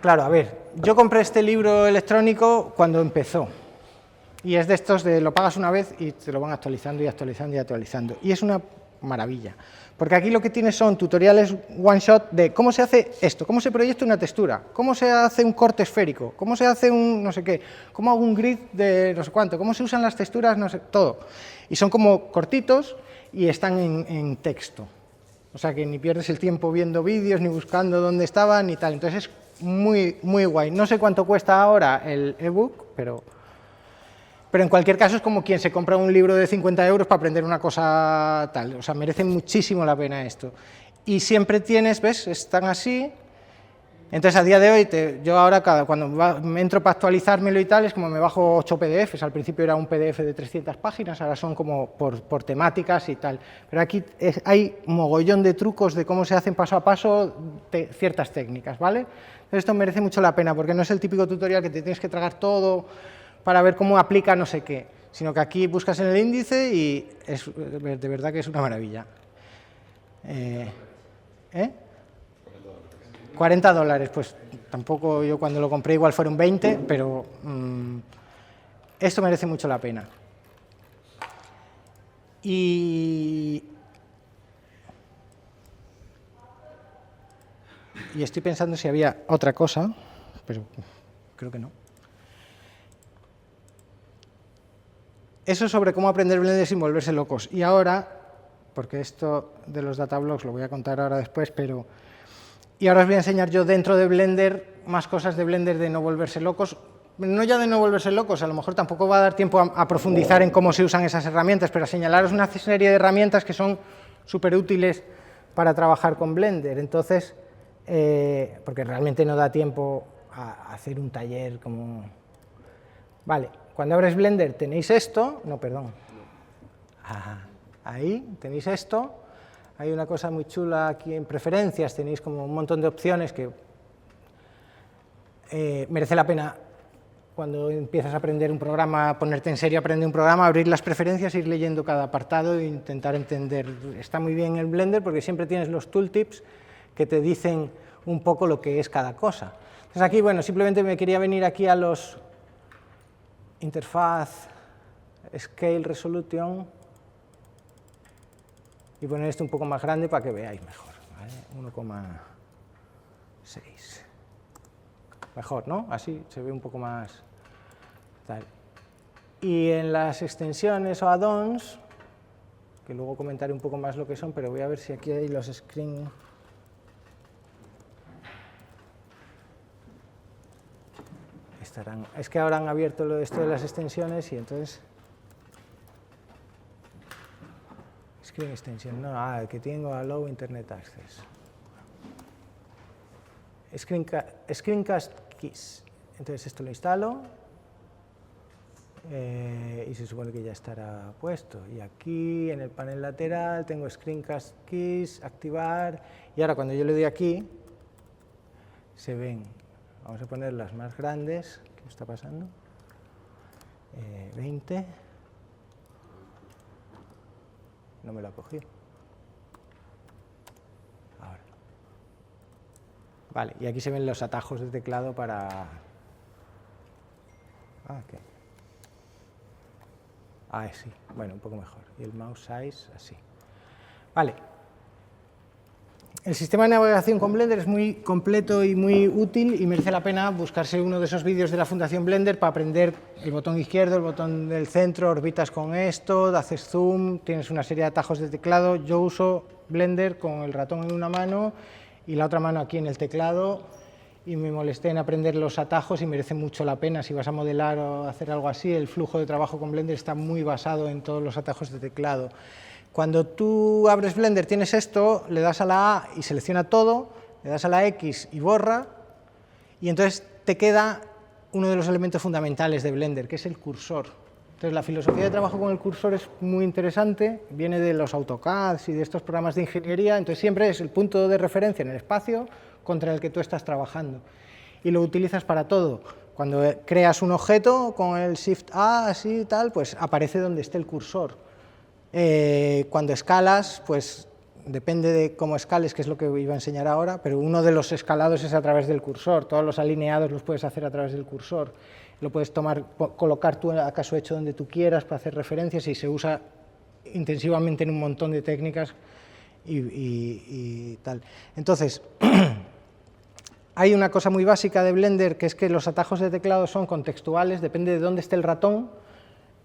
claro, a ver, yo compré este libro electrónico cuando empezó. Y es de estos de lo pagas una vez y te lo van actualizando y actualizando y actualizando. Y es una maravilla. Porque aquí lo que tienes son tutoriales one shot de cómo se hace esto, cómo se proyecta una textura, cómo se hace un corte esférico, cómo se hace un no sé qué, cómo hago un grid de no sé cuánto, cómo se usan las texturas, no sé, todo. Y son como cortitos y están en texto. O sea que ni pierdes el tiempo viendo vídeos, ni buscando dónde estaban, ni tal. Entonces es muy, muy guay. No sé cuánto cuesta ahora el ebook, pero en cualquier caso es como quien se compra un libro de 50 euros para aprender una cosa tal. O sea, merece muchísimo la pena esto. Y siempre tienes, ¿ves? Están así. Entonces, a día de hoy, yo ahora cuando me entro para actualizármelo y tal, es como me bajo 8 PDFs. Al principio era un PDF de 300 páginas, ahora son como por temáticas y tal. Pero aquí hay un mogollón de trucos de cómo se hacen paso a paso ciertas técnicas, ¿vale? Entonces, esto merece mucho la pena, porque no es el típico tutorial que te tienes que tragar todo para ver cómo aplica no sé qué, sino que aquí buscas en el índice y es, de verdad que es una maravilla. $40, pues tampoco yo cuando lo compré igual fueron 20, pero esto merece mucho la pena. Y estoy pensando si había otra cosa, pero creo que no. Eso sobre cómo aprender Blender sin volverse locos. Y ahora, porque esto de los datablogs lo voy a contar ahora después, y ahora os voy a enseñar yo dentro de Blender más cosas de Blender de no volverse locos. No ya de no volverse locos, a lo mejor tampoco va a dar tiempo a profundizar en cómo se usan esas herramientas, pero a señalaros una serie de herramientas que son súper útiles para trabajar con Blender. Entonces, porque realmente no da tiempo a hacer un taller como... Vale, cuando abres Blender tenéis esto, no, perdón. Ahí tenéis esto. Hay una cosa muy chula aquí en preferencias, tenéis como un montón de opciones que merece la pena cuando empiezas a aprender un programa, ponerte en serio a aprender un programa, abrir las preferencias, ir leyendo cada apartado e intentar entender. Está muy bien el Blender porque siempre tienes los tooltips que te dicen un poco lo que es cada cosa. Entonces aquí, bueno, simplemente me quería venir aquí a los interfaz, scale, resolution, y poner esto un poco más grande para que veáis mejor, ¿vale? 1,6. Mejor, ¿no? Así se ve un poco más tal. Y en las extensiones o add-ons, que luego comentaré un poco más lo que son, pero voy a ver si aquí hay los screen. Es que ahora han abierto esto de las extensiones y entonces... Screen extension, no, el que tengo allow internet access. Screencast keys. Entonces esto lo instalo y se supone que ya estará puesto. Y aquí en el panel lateral tengo Screencast keys, activar, y ahora cuando yo le doy aquí se ven. Vamos a poner las más grandes. ¿Qué está pasando? 20. No me lo ha cogido. Ahora. Vale, y aquí se ven los atajos de teclado para... sí, bueno, un poco mejor. Y el mouse size, así. Vale. El sistema de navegación con Blender es muy completo y muy útil y merece la pena buscarse uno de esos vídeos de la Fundación Blender para aprender el botón izquierdo, el botón del centro, orbitas con esto, haces zoom, tienes una serie de atajos de teclado. Yo uso Blender con el ratón en una mano y la otra mano aquí en el teclado y me molesté en aprender los atajos y merece mucho la pena. Si vas a modelar o hacer algo así, el flujo de trabajo con Blender está muy basado en todos los atajos de teclado. Cuando tú abres Blender tienes esto, le das a la A y selecciona todo, le das a la X y borra, y entonces te queda uno de los elementos fundamentales de Blender, que es el cursor. Entonces la filosofía de trabajo con el cursor es muy interesante, viene de los AutoCAD y de estos programas de ingeniería, entonces siempre es el punto de referencia en el espacio contra el que tú estás trabajando. Y lo utilizas para todo. Cuando creas un objeto con el Shift-A, así y tal, pues aparece donde esté el cursor. Cuando escalas, pues depende de cómo escales, que es lo que iba a enseñar ahora, pero uno de los escalados es a través del cursor, todos los alineados los puedes hacer a través del cursor, lo puedes colocar tú acaso hecho donde tú quieras para hacer referencias y se usa intensivamente en un montón de técnicas y tal. Entonces, hay una cosa muy básica de Blender, que es que los atajos de teclado son contextuales, depende de dónde esté el ratón,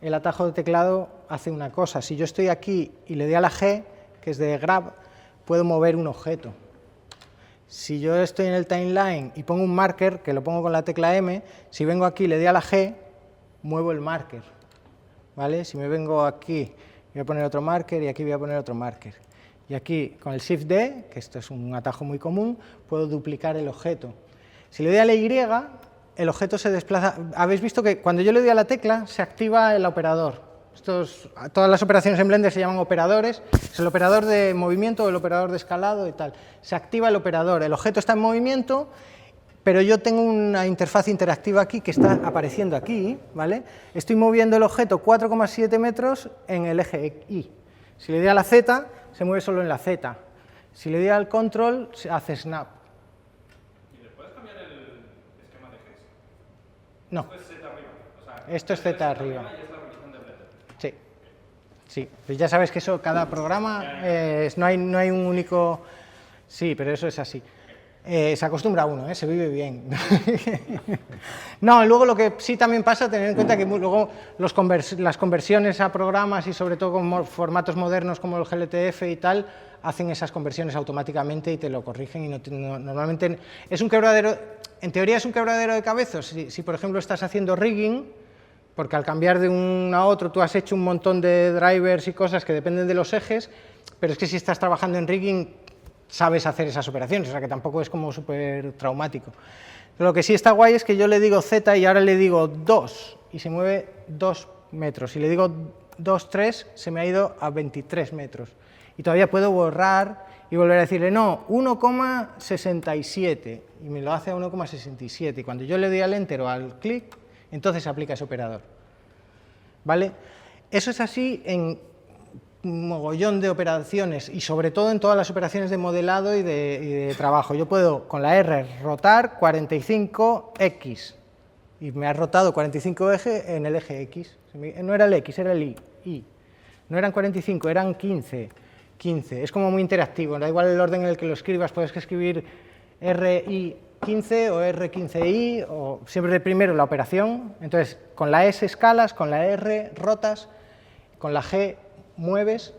el atajo de teclado hace una cosa. Si yo estoy aquí y le doy a la G, que es de grab, puedo mover un objeto. Si yo estoy en el timeline y pongo un marker, que lo pongo con la tecla M, si vengo aquí y le doy a la G, muevo el marker, ¿vale? Si me vengo aquí, voy a poner otro marker y aquí voy a poner otro marker. Y aquí, con el Shift D, que esto es un atajo muy común, puedo duplicar el objeto. Si le doy a la Y, el objeto se desplaza. Habéis visto que cuando yo le doy a la tecla, se activa el operador. Todas las operaciones en Blender se llaman operadores. Es el operador de movimiento o el operador de escalado y tal. Se activa el operador. El objeto está en movimiento, pero yo tengo una interfaz interactiva aquí que está apareciendo aquí, ¿vale? Estoy moviendo el objeto 4,7 metros en el eje Y. Si le doy a la Z, se mueve solo en la Z. Si le doy al control, se hace snap. ¿Y le puedes cambiar el esquema de GES? No. Esto es Z arriba. O sea, Esto es Z arriba. y es la revisión de Blender. Sí. Sí. Pues ya sabes que eso, cada programa, no hay un único... Sí, pero eso es así. Se acostumbra uno, se vive bien. No, luego lo que sí también pasa, tener en cuenta que luego las conversiones a programas y sobre todo con formatos modernos como el GLTF y tal, hacen esas conversiones automáticamente y te lo corrigen y normalmente es un quebradero, en teoría es un quebradero de cabezas. Si por ejemplo estás haciendo rigging, porque al cambiar de uno a otro tú has hecho un montón de drivers y cosas que dependen de los ejes, pero es que si estás trabajando en rigging sabes hacer esas operaciones, o sea que tampoco es como súper traumático. Lo que sí está guay es que yo le digo Z y ahora le digo 2 y se mueve 2 metros. Si le digo 2, 3, se me ha ido a 23 metros. Y todavía puedo borrar y volver a decirle, no, 1,67 y me lo hace a 1,67. Y cuando yo le doy al Enter o al clic, entonces se aplica ese operador. ¿Vale? Eso es así en un mogollón de operaciones y sobre todo en todas las operaciones de modelado y de trabajo. Yo puedo con la R rotar 45X y me ha rotado 45 ejes en el eje X. No era el X, era el Y. No eran 45, eran 15. Es como muy interactivo, da igual el orden en el que lo escribas, puedes escribir RI15 o R15I o siempre primero la operación. Entonces con la S escalas, con la R rotas, con la G mueves,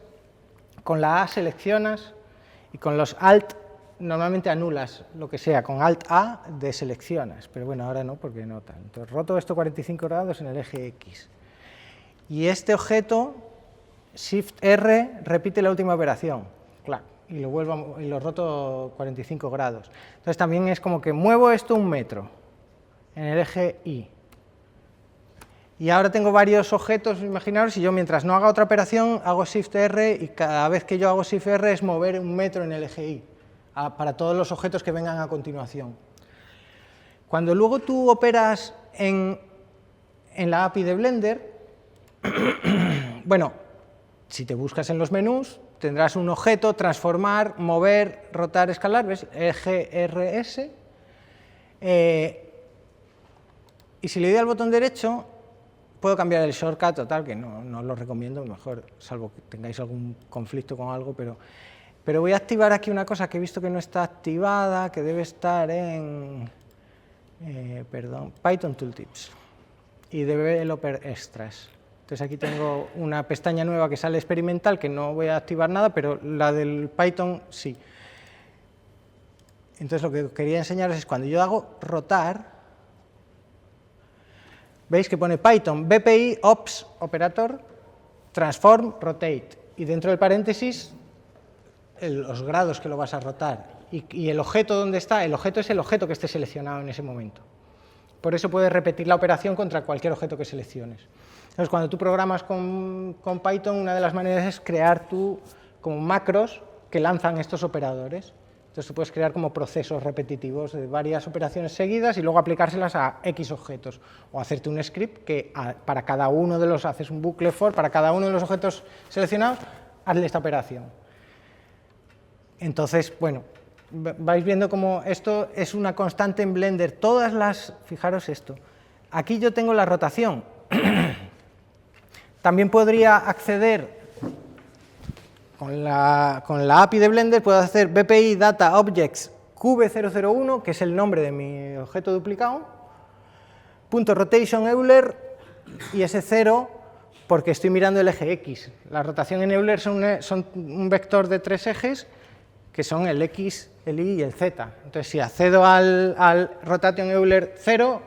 con la A seleccionas y con los Alt normalmente anulas lo que sea, con Alt A deseleccionas, pero bueno, ahora no, porque no tal. Entonces roto esto 45 grados en el eje X. Y este objeto, Shift R, repite la última operación, clac, y lo roto 45 grados. Entonces también es como que muevo esto 1 metro en el eje Y. Y ahora tengo varios objetos, imaginaros, y yo mientras no haga otra operación hago Shift R y cada vez que yo hago Shift R es mover 1 metro en el eje Y para todos los objetos que vengan a continuación. Cuando luego tú operas en la API de Blender, bueno, si te buscas en los menús tendrás un objeto, transformar, mover, rotar, escalar, ¿ves? Eje RS, y si le doy al botón derecho puedo cambiar el shortcut o tal, que no lo recomiendo, mejor, salvo que tengáis algún conflicto con algo, pero voy a activar aquí una cosa que he visto que no está activada, que debe estar en Python Tooltips y Developer Extras. Entonces aquí tengo una pestaña nueva que sale experimental, que no voy a activar nada, pero la del Python sí. Entonces lo que quería enseñaros es cuando yo hago rotar, veis que pone Python, BPI, Ops, Operator, Transform, Rotate. Y dentro del paréntesis, los grados que lo vas a rotar. Y el objeto, ¿dónde está? El objeto es el objeto que esté seleccionado en ese momento. Por eso puedes repetir la operación contra cualquier objeto que selecciones. Entonces, cuando tú programas con Python, una de las maneras es crear como macros que lanzan estos operadores. Entonces tú puedes crear como procesos repetitivos de varias operaciones seguidas y luego aplicárselas a X objetos. O hacerte un script que para cada uno de los, haces un bucle for, para cada uno de los objetos seleccionados, hazle esta operación. Entonces, bueno, vais viendo cómo esto es una constante en Blender. Fijaros esto, aquí yo tengo la rotación. También podría acceder con la API de Blender, puedo hacer BPI Data Objects Cube001, que es el nombre de mi objeto duplicado, .rotation Euler, y ese 0 porque estoy mirando el eje X. La rotación en Euler son un vector de 3 ejes, que son el X, el Y y el Z. Entonces, si accedo al rotation Euler 0,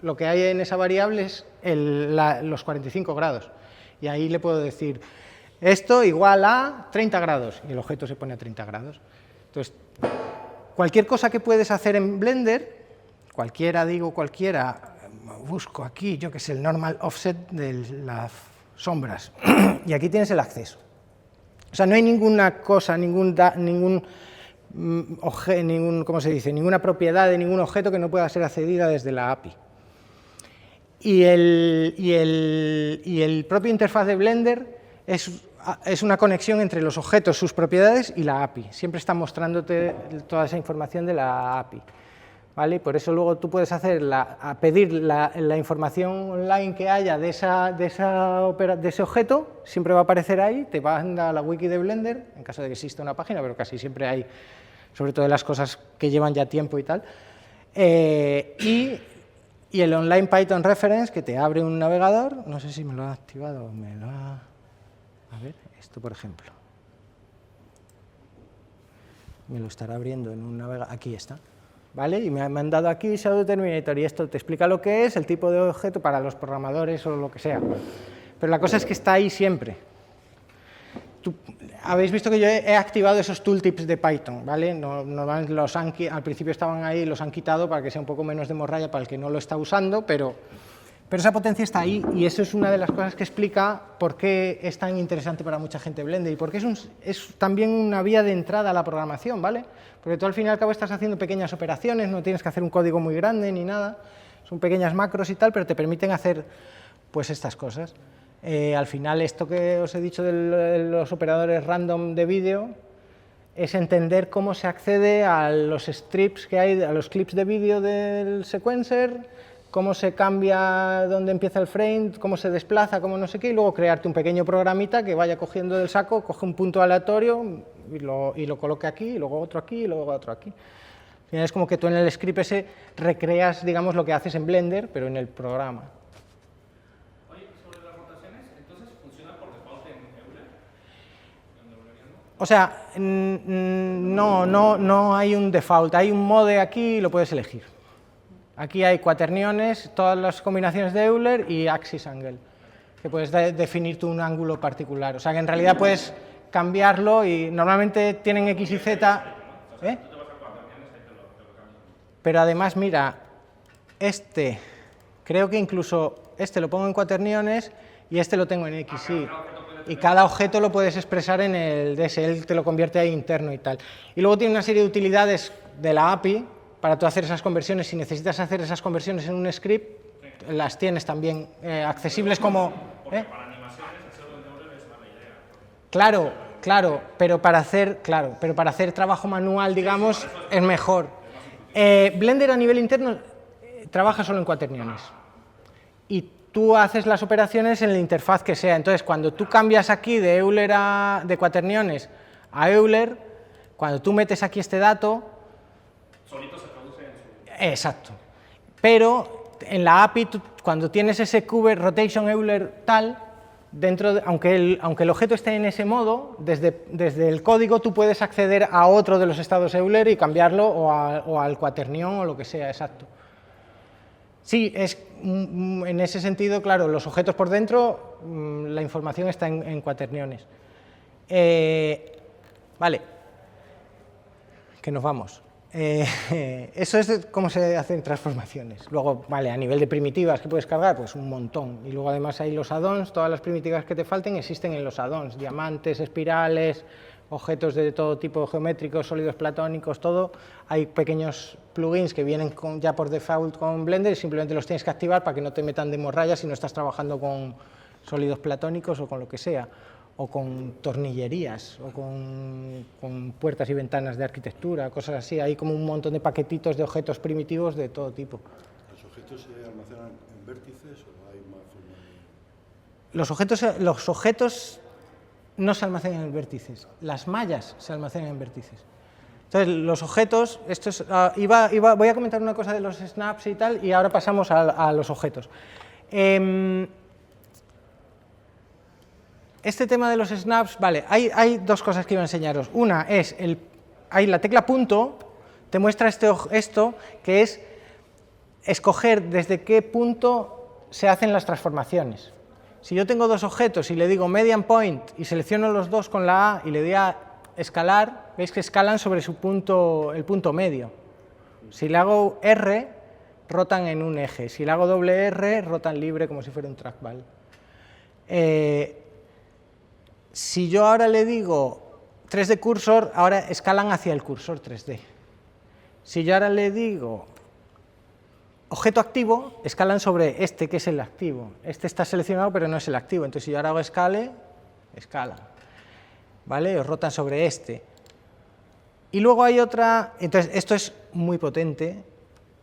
lo que hay en esa variable es los 45 grados. Y ahí le puedo decir, esto igual a 30 grados, y el objeto se pone a 30 grados. Entonces, cualquier cosa que puedes hacer en Blender, cualquiera, busco aquí, yo que sé, el normal offset de las sombras, y aquí tienes el acceso. O sea, no hay ninguna cosa, ninguna propiedad de ningún objeto que no pueda ser accedida desde la API. Y el propio interfaz de Blender es una conexión entre los objetos, sus propiedades y la API. Siempre está mostrándote toda esa información de la API. ¿Vale? Por eso luego tú puedes pedir la información online que haya de ese objeto, siempre va a aparecer ahí, te manda a la wiki de Blender, en caso de que exista una página, pero casi siempre hay, sobre todo de las cosas que llevan ya tiempo y tal. Y el Online Python Reference, que te abre un navegador, no sé si me lo ha activado, a ver, esto por ejemplo. Me lo estará abriendo en un navegador, aquí está. ¿Vale? Y me han dado aquí Shadow Terminator, y esto te explica lo que es, el tipo de objeto para los programadores o lo que sea. Pero la cosa es que está ahí siempre. Habéis visto que yo he activado esos tooltips de Python, ¿vale? Al principio estaban ahí, los han quitado para que sea un poco menos de morralla para el que no lo está usando, pero esa potencia está ahí, y eso es una de las cosas que explica por qué es tan interesante para mucha gente Blender, y por qué es también una vía de entrada a la programación, ¿vale? Porque tú al fin y al cabo estás haciendo pequeñas operaciones, no tienes que hacer un código muy grande ni nada, son pequeñas macros y tal, pero te permiten hacer pues estas cosas. Al final, esto que os he dicho de los operadores random de vídeo es entender cómo se accede a los strips que hay, a los clips de vídeo del sequencer, cómo se cambia dónde empieza el frame, cómo se desplaza, cómo no sé qué, y luego crearte un pequeño programita que vaya cogiendo del saco, coge un punto aleatorio y lo coloque aquí, y luego otro aquí, y luego otro aquí. Al final es como que tú en el script ese recreas, digamos, lo que haces en Blender, pero en el programa. Oye, sobre las rotaciones, entonces funciona por default en Euler, en Euleriano. O sea, no hay un default, hay un mode aquí y lo puedes elegir. Aquí hay cuaterniones, todas las combinaciones de Euler y axis angle, que puedes definir tú un ángulo particular. O sea que en realidad puedes cambiarlo y normalmente tienen X y Z. ¿Eh? Pero además, mira, creo que incluso lo pongo en cuaterniones y lo tengo en XY. Y cada objeto lo puedes expresar en el DSL, te lo convierte ahí interno y tal. Y luego tiene una serie de utilidades de la API para tú hacer esas conversiones. Si necesitas hacer esas conversiones en un script, las tienes también accesibles como... Porque para animaciones hacerlo en Euler es mala idea. Claro, pero para hacer trabajo manual, digamos, es mejor. Blender a nivel interno trabaja solo en cuaterniones. Y tú haces las operaciones en la interfaz que sea. Entonces, cuando tú cambias aquí de Euler de cuaterniones a Euler, cuando tú metes aquí este dato... Solito se traduce en su... Exacto. Pero en la API, cuando tienes ese cube rotation Euler tal, aunque el objeto esté en ese modo, desde el código tú puedes acceder a otro de los estados Euler y cambiarlo o al cuaternión o lo que sea, exacto. Sí, en ese sentido, claro, los objetos por dentro, la información está en cuaterniones. Vale, que nos vamos. Eso es cómo se hacen transformaciones. Luego, vale, a nivel de primitivas que puedes cargar, pues un montón. Y luego además hay los add-ons, todas las primitivas que te falten existen en los add-ons, diamantes, espirales, objetos de todo tipo, geométricos, sólidos platónicos, todo. Hay pequeños plugins que vienen ya por default con Blender y simplemente los tienes que activar para que no te metan de morralla si no estás trabajando con sólidos platónicos o con lo que sea. o con tornillerías, o con puertas y ventanas de arquitectura, cosas así. Hay como un montón de paquetitos de objetos primitivos de todo tipo. ¿Los objetos se almacenan en vértices o hay más forma de...? Los objetos no se almacenan en vértices, las mallas se almacenan en vértices. Entonces, los objetos, voy a comentar una cosa de los snaps y tal, y ahora pasamos a los objetos. Este tema de los snaps, vale, hay dos cosas que iba a enseñaros. Una es, la tecla punto te muestra esto, que es escoger desde qué punto se hacen las transformaciones. Si yo tengo dos objetos y le digo median point y selecciono los dos con la A y le doy a escalar, veis que escalan sobre el punto medio. Si le hago R, rotan en un eje. Si le hago doble R, rotan libre como si fuera un trackball. Si yo ahora le digo 3D cursor, ahora escalan hacia el cursor 3D. Si yo ahora le digo objeto activo, escalan sobre este, que es el activo. Este está seleccionado, pero no es el activo. Entonces, si yo ahora hago escale, escalan. ¿Vale? O rotan sobre este. Y luego hay otra... Entonces, esto es muy potente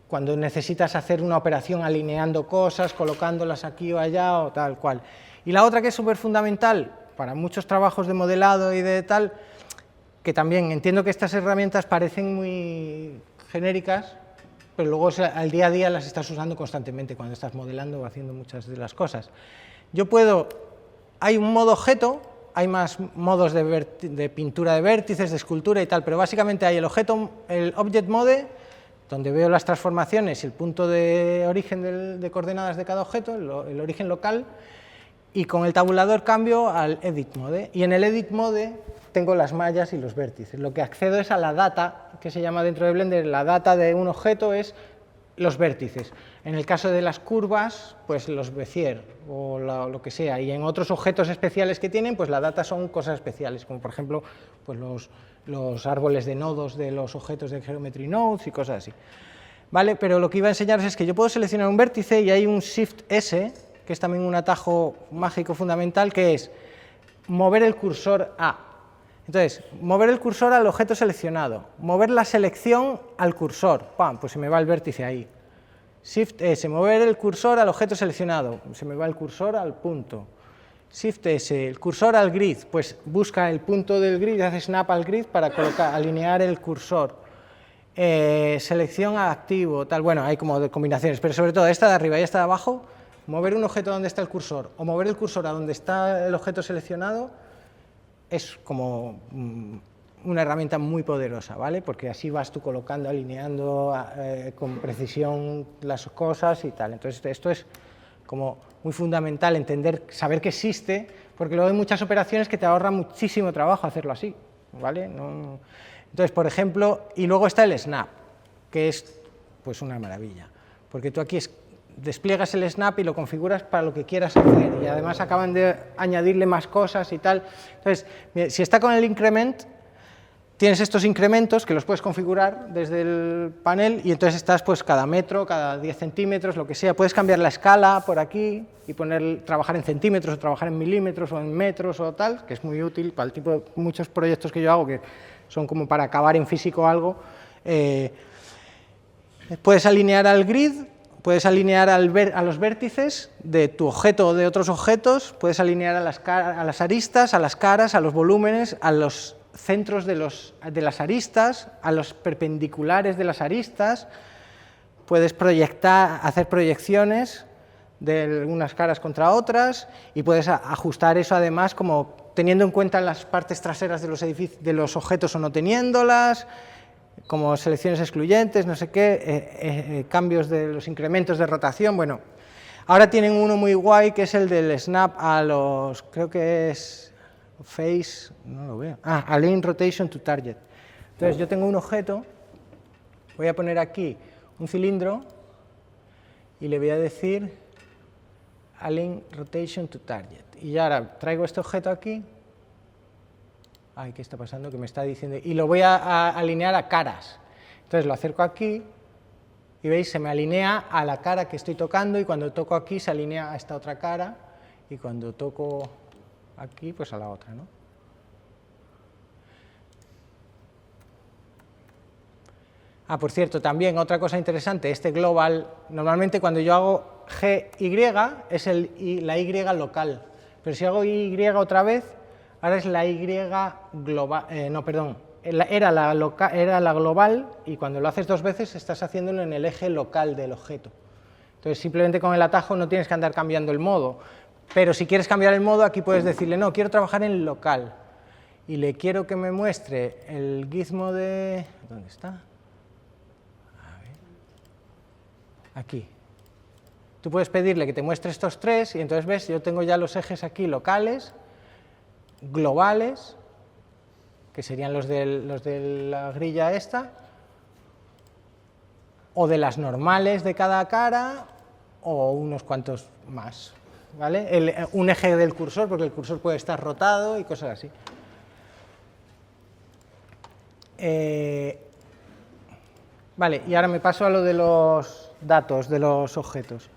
cuando necesitas hacer una operación alineando cosas, colocándolas aquí o allá o tal cual. Y la otra que es súper fundamental para muchos trabajos de modelado y de tal, que también entiendo que estas herramientas parecen muy genéricas, pero luego al día a día las estás usando constantemente cuando estás modelando o haciendo muchas de las cosas. Hay un modo objeto, hay más modos de pintura de vértices, de escultura y tal, pero básicamente hay el object mode, donde veo las transformaciones y el punto de origen de coordenadas de cada objeto, el origen local, y con el tabulador cambio al edit mode, y en el edit mode tengo las mallas y los vértices. Lo que accedo es a la data, que se llama dentro de Blender, la data de un objeto es los vértices. En el caso de las curvas, pues los Bezier o lo que sea, y en otros objetos especiales que tienen, pues la data son cosas especiales, como por ejemplo pues los árboles de nodos de los objetos de Geometry Nodes y cosas así. ¿Vale? Pero lo que iba a enseñaros es que yo puedo seleccionar un vértice y hay un Shift S, que es también un atajo mágico fundamental, que es mover el cursor a. Entonces, mover el cursor al objeto seleccionado, mover la selección al cursor, ¡pam!, pues se me va el vértice ahí. Shift S, mover el cursor al objeto seleccionado, se me va el cursor al punto. Shift S, el cursor al grid, pues busca el punto del grid, hace snap al grid para alinear el cursor. Selección a activo, tal, bueno, hay como de combinaciones, pero sobre todo esta de arriba y esta de abajo, mover un objeto donde está el cursor o mover el cursor a donde está el objeto seleccionado es como una herramienta muy poderosa, ¿vale? Porque así vas tú colocando, alineando con precisión las cosas y tal. Entonces, esto es como muy fundamental, saber que existe, porque luego hay muchas operaciones que te ahorran muchísimo trabajo hacerlo así, ¿vale? Entonces, por ejemplo, y luego está el snap, que es pues una maravilla, porque tú aquí despliegas el snap y lo configuras para lo que quieras hacer, y además acaban de añadirle más cosas y tal. Entonces, si está con el increment, tienes estos incrementos que los puedes configurar desde el panel, y entonces estás pues cada metro, cada 10 centímetros, lo que sea. Puedes cambiar la escala por aquí y trabajar en centímetros o trabajar en milímetros o en metros o tal, que es muy útil para el tipo de muchos proyectos que yo hago que son como para acabar en físico algo. Puedes alinear al grid, puedes alinear a los vértices de tu objeto o de otros objetos, puedes alinear a las aristas, a las caras, a los volúmenes, a los centros de las aristas, a los perpendiculares de las aristas, puedes hacer proyecciones de unas caras contra otras, y puedes ajustar eso además como teniendo en cuenta las partes traseras de los objetos o no teniéndolas, como selecciones excluyentes, no sé qué, cambios de los incrementos de rotación. Bueno, ahora tienen uno muy guay que es el del snap a los, creo que es face, no lo veo, align rotation to target. Entonces yo tengo un objeto, voy a poner aquí un cilindro y le voy a decir align rotation to target. Y ahora traigo este objeto aquí. Ay, ¿qué está pasando? Que me está diciendo... Y lo voy a alinear a caras. Entonces lo acerco aquí y veis, se me alinea a la cara que estoy tocando, y cuando toco aquí se alinea a esta otra cara, y cuando toco aquí, pues a la otra, ¿no? Ah, por cierto, también otra cosa interesante, este global, normalmente cuando yo hago GY es la Y local, pero si hago Y otra vez, ahora es la Y global, no, perdón, era la global y cuando lo haces dos veces estás haciéndolo en el eje local del objeto. Entonces simplemente con el atajo no tienes que andar cambiando el modo, pero si quieres cambiar el modo aquí puedes decirle, no, quiero trabajar en local y le quiero que me muestre el gizmo de... ¿Dónde está? Aquí. Tú puedes pedirle que te muestre estos tres y entonces ves, yo tengo ya los ejes aquí locales, globales, que serían los de la grilla esta, o de las normales de cada cara, o unos cuantos más, ¿vale? Un eje del cursor, porque el cursor puede estar rotado y cosas así. Vale, y ahora me paso a lo de los datos, de los objetos.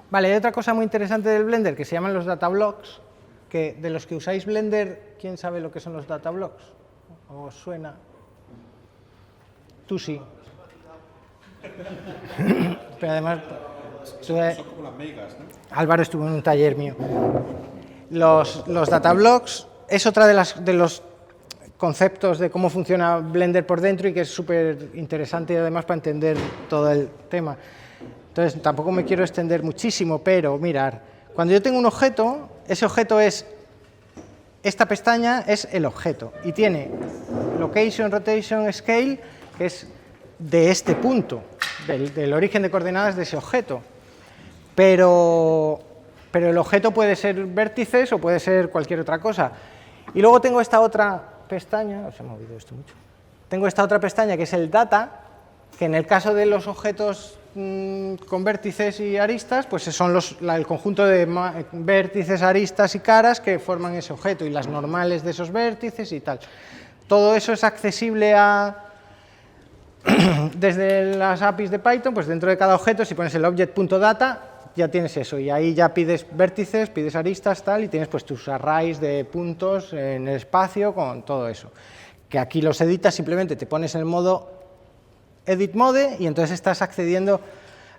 Vale, hay otra cosa muy interesante del Blender que se llaman los data blocks, que de los que usáis Blender, ¿quién sabe lo que son los data blocks? ¿Os suena? Tú sí. Pero además... Son como las megas, ¿no? Álvaro estuvo en un taller mío. Los data blocks es otra de los conceptos de cómo funciona Blender por dentro y que es súper interesante y además para entender todo el tema. Entonces, tampoco me quiero extender muchísimo, pero mirar, cuando yo tengo un objeto, ese objeto es, esta pestaña es el objeto y tiene Location, Rotation, Scale, que es de este punto, del origen de coordenadas de ese objeto. Pero el objeto puede ser vértices o puede ser cualquier otra cosa. Y luego tengo esta otra pestaña, se me ha movido esto mucho. Tengo esta otra pestaña que es el data, que en el caso de los objetos con vértices y aristas, pues son el conjunto de vértices, aristas y caras que forman ese objeto y las normales de esos vértices y tal. Todo eso es accesible desde las APIs de Python, pues dentro de cada objeto, si pones el object.data, ya tienes eso, y ahí ya pides vértices, pides aristas, tal, y tienes pues tus arrays de puntos en el espacio con todo eso. Que aquí los editas, simplemente te pones en el modo Edit Mode y entonces estás accediendo.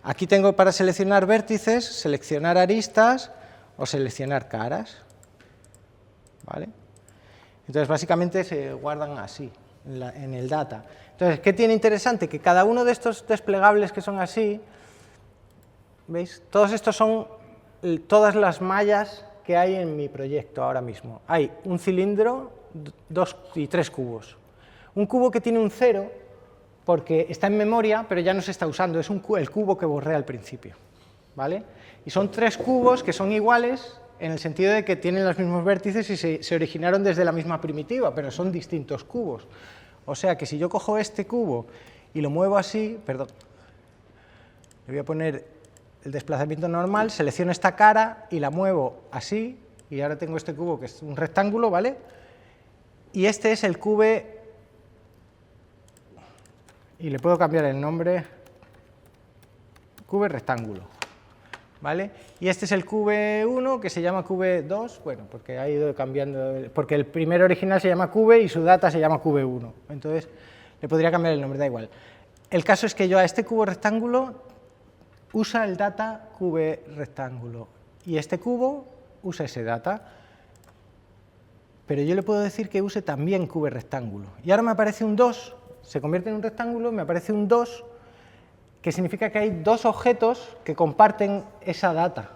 Aquí tengo para seleccionar vértices, seleccionar aristas o seleccionar caras. ¿Vale? Entonces básicamente se guardan así, en el data. Entonces, ¿qué tiene interesante? Que cada uno de estos desplegables que son así, ¿veis? Todos estos son todas las mallas que hay en mi proyecto ahora mismo. Hay un cilindro, 2 y 3 cubos. Un cubo que tiene un 0 porque está en memoria, pero ya no se está usando, es el cubo que borré al principio, ¿vale? Y son 3 cubos que son iguales en el sentido de que tienen los mismos vértices y se originaron desde la misma primitiva, pero son distintos cubos. O sea que si yo cojo este cubo y lo muevo así, perdón, le voy a poner el desplazamiento normal, selecciono esta cara y la muevo así, y ahora tengo este cubo que es un rectángulo, ¿vale? Y este es el cube, y le puedo cambiar el nombre, cube rectángulo, ¿vale? Y este es el cube 1 que se llama cube 2, bueno, porque ha ido cambiando, porque el primer original se llama cube y su data se llama cube 1, entonces le podría cambiar el nombre, da igual. El caso es que yo a este cubo rectángulo usa el data cube rectángulo y este cubo usa ese data, pero yo le puedo decir que use también cube rectángulo. Y ahora me aparece un 2, se convierte en un rectángulo, me aparece un 2, que significa que hay 2 objetos que comparten esa data.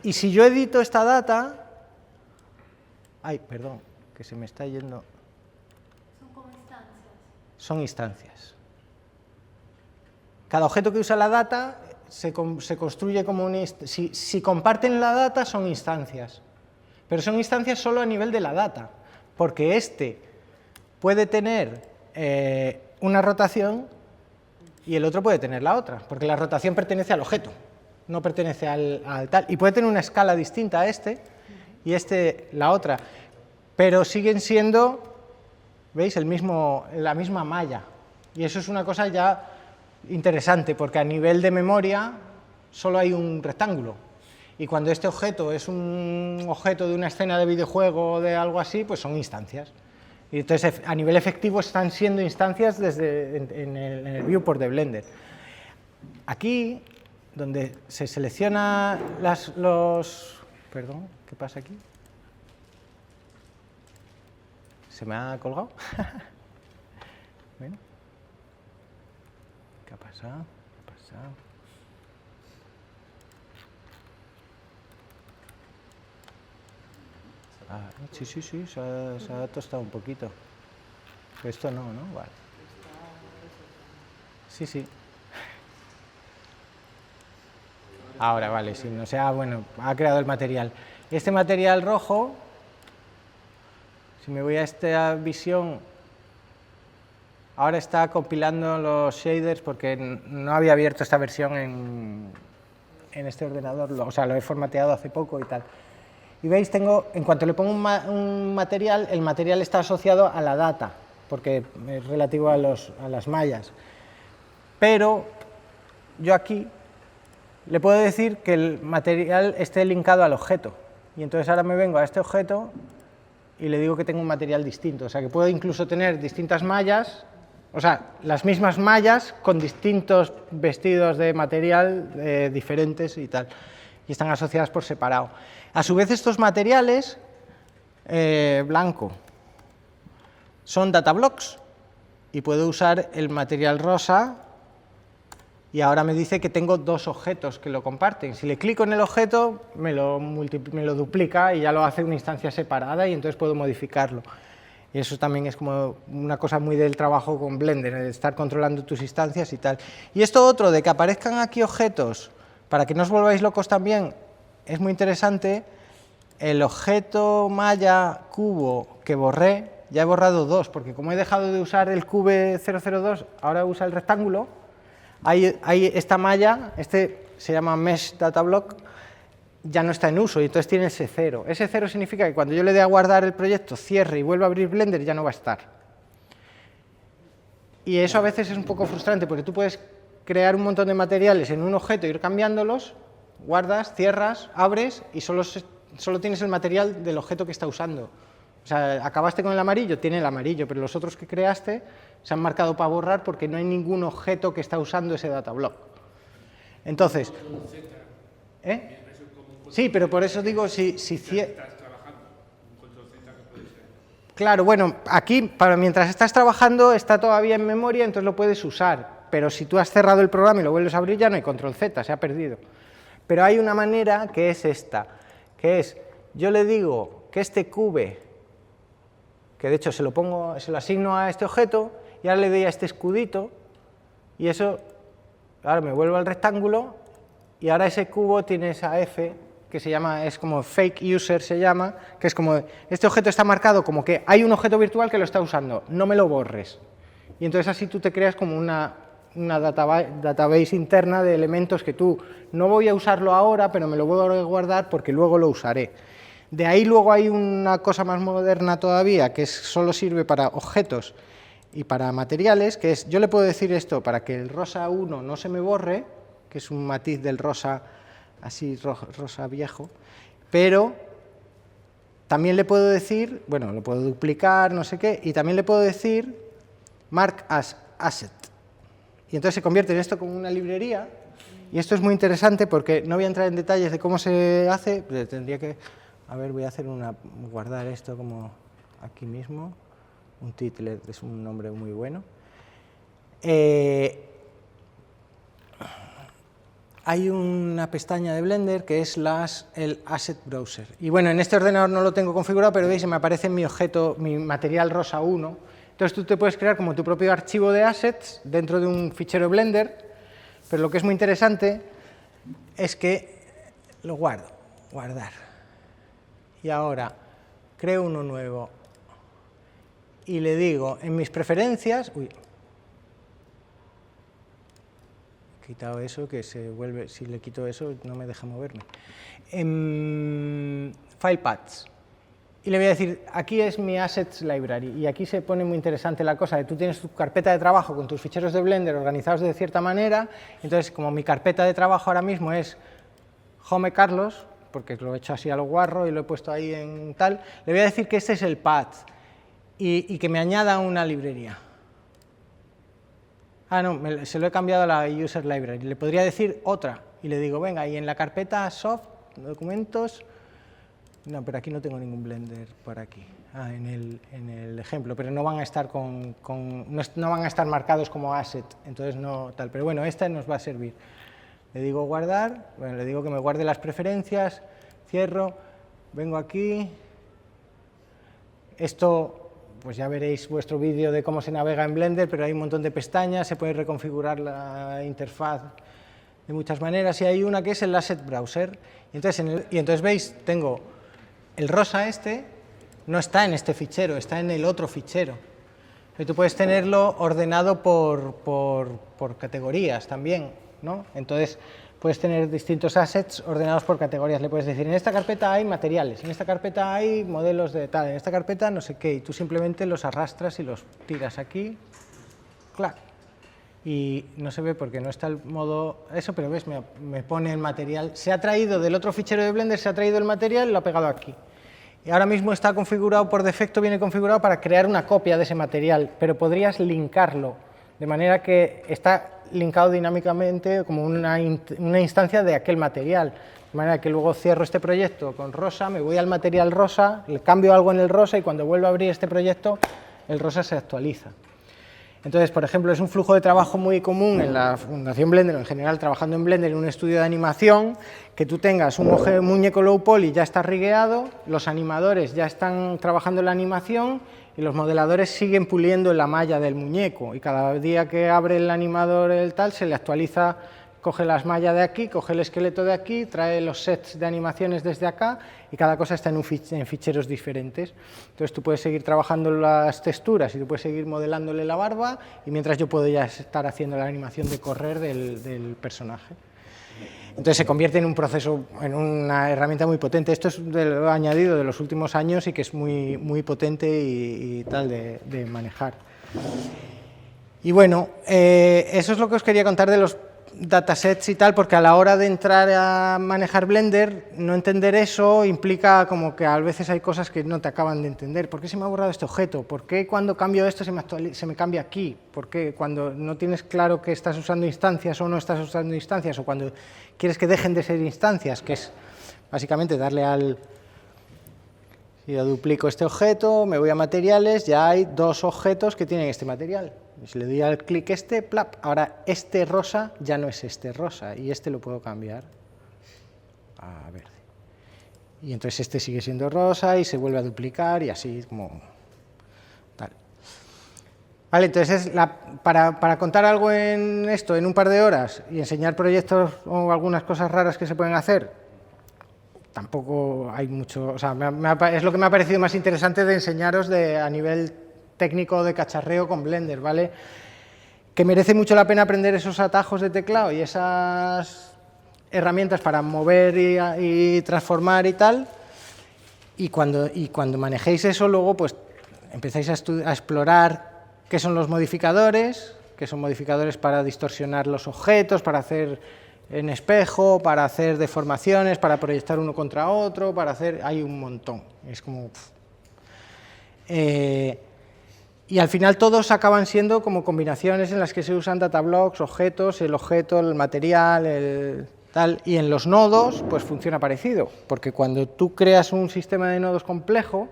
Y si yo edito esta data... Ay, perdón, que se me está yendo... Son como instancias. Son instancias. Cada objeto que usa la data se construye como un... Si comparten la data, son instancias. Pero son instancias solo a nivel de la data, porque este puede tener una rotación y el otro puede tener la otra, porque la rotación pertenece al objeto, no pertenece al tal. Y puede tener una escala distinta a este y este la otra, pero siguen siendo, ¿veis?, la misma malla. Y eso es una cosa ya interesante, porque a nivel de memoria solo hay un rectángulo. Y cuando este objeto es un objeto de una escena de videojuego o de algo así, pues son instancias. Y entonces, a nivel efectivo, están siendo instancias en el viewport de Blender. Aquí, donde se selecciona Perdón, ¿qué pasa aquí? ¿Se me ha colgado? Bueno. ¿Qué ha pasado? ¿Qué ha pasado? Ah, sí, se ha tostado un poquito. Esto no, ¿no? Vale. Sí. Ahora, vale, sí, no sea, bueno, ha creado el material. Este material rojo, si me voy a esta visión, ahora está compilando los shaders porque no había abierto esta versión en este ordenador, o sea, lo he formateado hace poco y tal. Y veis, en cuanto le pongo un material, el material está asociado a la data, porque es relativo a las mallas. Pero yo aquí le puedo decir que el material esté linkado al objeto. Y entonces ahora me vengo a este objeto y le digo que tengo un material distinto. O sea, que puedo incluso tener distintas mallas, o sea, las mismas mallas con distintos vestidos de material diferentes y tal. Y están asociadas por separado. A su vez, estos materiales, blanco, son data blocks y puedo usar el material rosa y ahora me dice que tengo dos objetos que lo comparten. Si le clico en el objeto, me lo duplica y ya lo hace una instancia separada y entonces puedo modificarlo. Y eso también es como una cosa muy del trabajo con Blender, de estar controlando tus instancias y tal. Y esto otro, de que aparezcan aquí objetos, para que no os volváis locos también, es muy interesante. El objeto malla cubo que borré, ya he borrado dos, porque como he dejado de usar el cube 002, ahora usa el rectángulo. Hay esta malla, se llama Mesh Data Block, ya no está en uso y entonces tiene ese 0. Ese 0 significa que cuando yo le dé a guardar el proyecto, cierre y vuelva a abrir Blender, ya no va a estar. Y eso a veces es un poco frustrante, porque tú puedes crear un montón de materiales en un objeto, ir cambiándolos, guardas, cierras, abres y solo tienes el material del objeto que está usando. O sea, acabaste con el amarillo, tiene el amarillo, pero los otros que creaste se han marcado para borrar porque no hay ningún objeto que está usando ese data block. Entonces, sí, pero por eso digo, claro, bueno, aquí, mientras estás trabajando, está todavía en memoria, entonces lo puedes usar, pero si tú has cerrado el programa y lo vuelves a abrir, ya no hay control Z, se ha perdido. Pero hay una manera que es esta, que es, yo le digo que este cube, que de hecho se lo asigno a este objeto, y ahora le doy a este escudito, y eso, ahora me vuelvo al rectángulo, y ahora ese cubo tiene esa F, que se llama, es como fake user se llama, que es como, este objeto está marcado como que hay un objeto virtual que lo está usando, no me lo borres. Y entonces así tú te creas como una database interna de elementos que tú, no voy a usarlo ahora, pero me lo voy a guardar porque luego lo usaré. De ahí luego hay una cosa más moderna todavía, que solo sirve para objetos y para materiales, que es, yo le puedo decir esto para que el rosa 1 no se me borre, que es un matiz del rosa, así rosa viejo, pero también le puedo decir, bueno, lo puedo duplicar, no sé qué, y también le puedo decir mark as asset. Y entonces se convierte en esto como una librería, y esto es muy interesante porque no voy a entrar en detalles de cómo se hace, pero tendría que, a ver, voy a hacer guardar esto como aquí mismo, un title es un nombre muy bueno. Hay una pestaña de Blender que es el Asset Browser. Y bueno, en este ordenador no lo tengo configurado, pero veis, me aparece mi objeto, mi material rosa 1. Entonces tú te puedes crear como tu propio archivo de assets dentro de un fichero Blender, pero lo que es muy interesante es que lo guardar. Y ahora creo uno nuevo y le digo, en mis preferencias, he quitado eso, que se vuelve, si le quito eso no me deja moverme. File paths. y le voy a decir, aquí es mi Assets Library, y aquí se pone muy interesante la cosa, de tú tienes tu carpeta de trabajo con tus ficheros de Blender organizados de cierta manera, entonces como mi carpeta de trabajo ahora mismo es Home Carlos, porque lo he hecho así a lo guarro y lo he puesto ahí en tal, le voy a decir que este es el path, y que me añada una librería. Ah, no, se lo he cambiado a la User Library, le podría decir otra, y le digo, venga, y en la carpeta Soft, documentos, no, pero aquí no tengo ningún Blender por aquí, en el ejemplo, pero no van a estar no van a estar marcados como asset, entonces no tal, pero bueno, esta nos va a servir. Le digo guardar, bueno, le digo que me guarde las preferencias, cierro, vengo aquí, esto, pues ya veréis vuestro vídeo de cómo se navega en Blender, pero hay un montón de pestañas, se puede reconfigurar la interfaz de muchas maneras, y hay una que es el Asset Browser, y entonces veis, tengo el rosa este, no está en este fichero, está en el otro fichero. Y tú puedes tenerlo ordenado por categorías también, ¿no? Entonces, puedes tener distintos assets ordenados por categorías. Le puedes decir, en esta carpeta hay materiales, en esta carpeta hay modelos de tal, en esta carpeta no sé qué, y tú simplemente los arrastras y los tiras aquí, clac. Y no se ve porque no está el modo eso, pero ves, me pone el material. Se ha traído del otro fichero de Blender, se ha traído el material y lo ha pegado aquí. Y ahora mismo está configurado, por defecto viene configurado para crear una copia de ese material, pero podrías linkarlo, de manera que está linkado dinámicamente como una instancia de aquel material. De manera que luego cierro este proyecto con rosa, me voy al material rosa, le cambio algo en el rosa y cuando vuelvo a abrir este proyecto, el rosa se actualiza. Entonces, por ejemplo, es un flujo de trabajo muy común en la Fundación Blender, o en general trabajando en Blender en un estudio de animación, que tú tengas un muñeco low poly ya está rigueado, los animadores ya están trabajando en la animación y los modeladores siguen puliendo la malla del muñeco, y cada día que abre el animador el tal, se le actualiza, coge las mallas de aquí, coge el esqueleto de aquí, trae los sets de animaciones desde acá, y cada cosa está en ficheros diferentes. Entonces tú puedes seguir trabajando las texturas y tú puedes seguir modelándole la barba, y mientras yo puedo ya estar haciendo la animación de correr del personaje. Entonces se convierte en un proceso, en una herramienta muy potente. Esto es lo añadido de los últimos años y que es muy, muy potente y tal de manejar. Y bueno, eso es lo que os quería contar de los datasets y tal, porque a la hora de entrar a manejar Blender, no entender eso implica como que a veces hay cosas que no te acaban de entender. ¿Por qué se me ha borrado este objeto? ¿Por qué cuando cambio esto se me cambia aquí? ¿Por qué cuando no tienes claro que estás usando instancias o no estás usando instancias? O cuando quieres que dejen de ser instancias, que es básicamente darle al... Si yo duplico este objeto, me voy a materiales, ya hay dos objetos que tienen este material. Si le doy al clic este, plap, ahora este rosa ya no es este rosa, y este lo puedo cambiar a verde. Y entonces este sigue siendo rosa y se vuelve a duplicar y así como tal. Vale, entonces para contar algo en esto en un par de horas y enseñar proyectos o algunas cosas raras que se pueden hacer, tampoco hay mucho, o sea, es lo que me ha parecido más interesante de enseñaros a nivel técnico de cacharreo con Blender, ¿vale? Que merece mucho la pena aprender esos atajos de teclado y esas herramientas para mover y transformar y tal, y cuando manejéis eso luego pues empezáis a explorar qué son los modificadores, que son modificadores para distorsionar los objetos, para hacer en espejo, para hacer deformaciones, para proyectar uno contra otro, hay un montón, es como... Y al final todos acaban siendo como combinaciones en las que se usan datablocks, objetos, el objeto, el material, tal, y en los nodos pues funciona parecido, porque cuando tú creas un sistema de nodos complejo,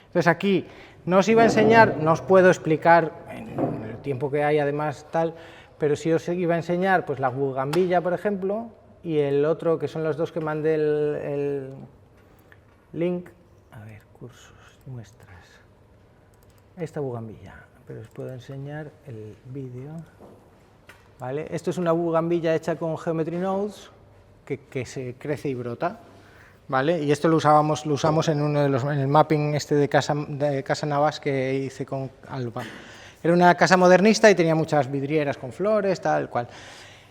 entonces aquí no os iba a enseñar, no os puedo explicar en el tiempo que hay además tal, pero sí os iba a enseñar pues la bugambilla, por ejemplo, y el otro que son los dos que mandé el link, a ver, cursos, muestras. Esta bugambilla, pero os puedo enseñar el vídeo. ¿Vale? Esto es una bugambilla hecha con Geometry Nodes que se crece y brota, ¿vale? Y esto lo usamos en el mapping de Casa Navas que hice con Alba. Era una casa modernista y tenía muchas vidrieras con flores, tal cual.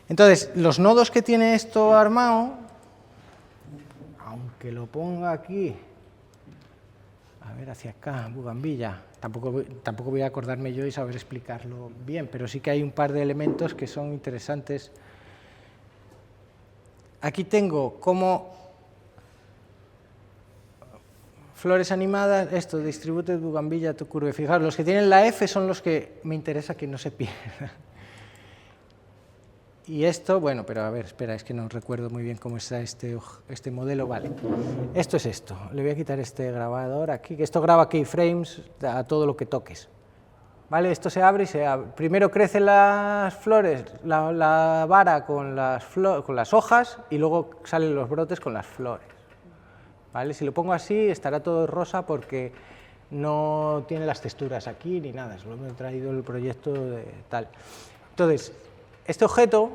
Entonces, los nodos que tiene esto armado, aunque lo ponga aquí, A ver, hacia acá, bugambilla. Tampoco voy a acordarme yo y saber explicarlo bien, pero sí que hay un par de elementos que son interesantes. Aquí tengo como flores animadas, esto, Distributed Bugambilla to Curve. Fijaros, los que tienen la F son los que me interesa que no se pierdan. Y esto, bueno, pero a ver, espera, es que no recuerdo muy bien cómo está este modelo. Vale, esto es esto. Le voy a quitar este grabador aquí, que esto graba keyframes a todo lo que toques. Vale, esto se abre y se abre. Primero crecen las flores, la vara con las hojas y luego salen los brotes con las flores. Vale, si lo pongo así estará todo rosa porque no tiene las texturas aquí ni nada, solo me he traído el proyecto de tal. Entonces, este objeto,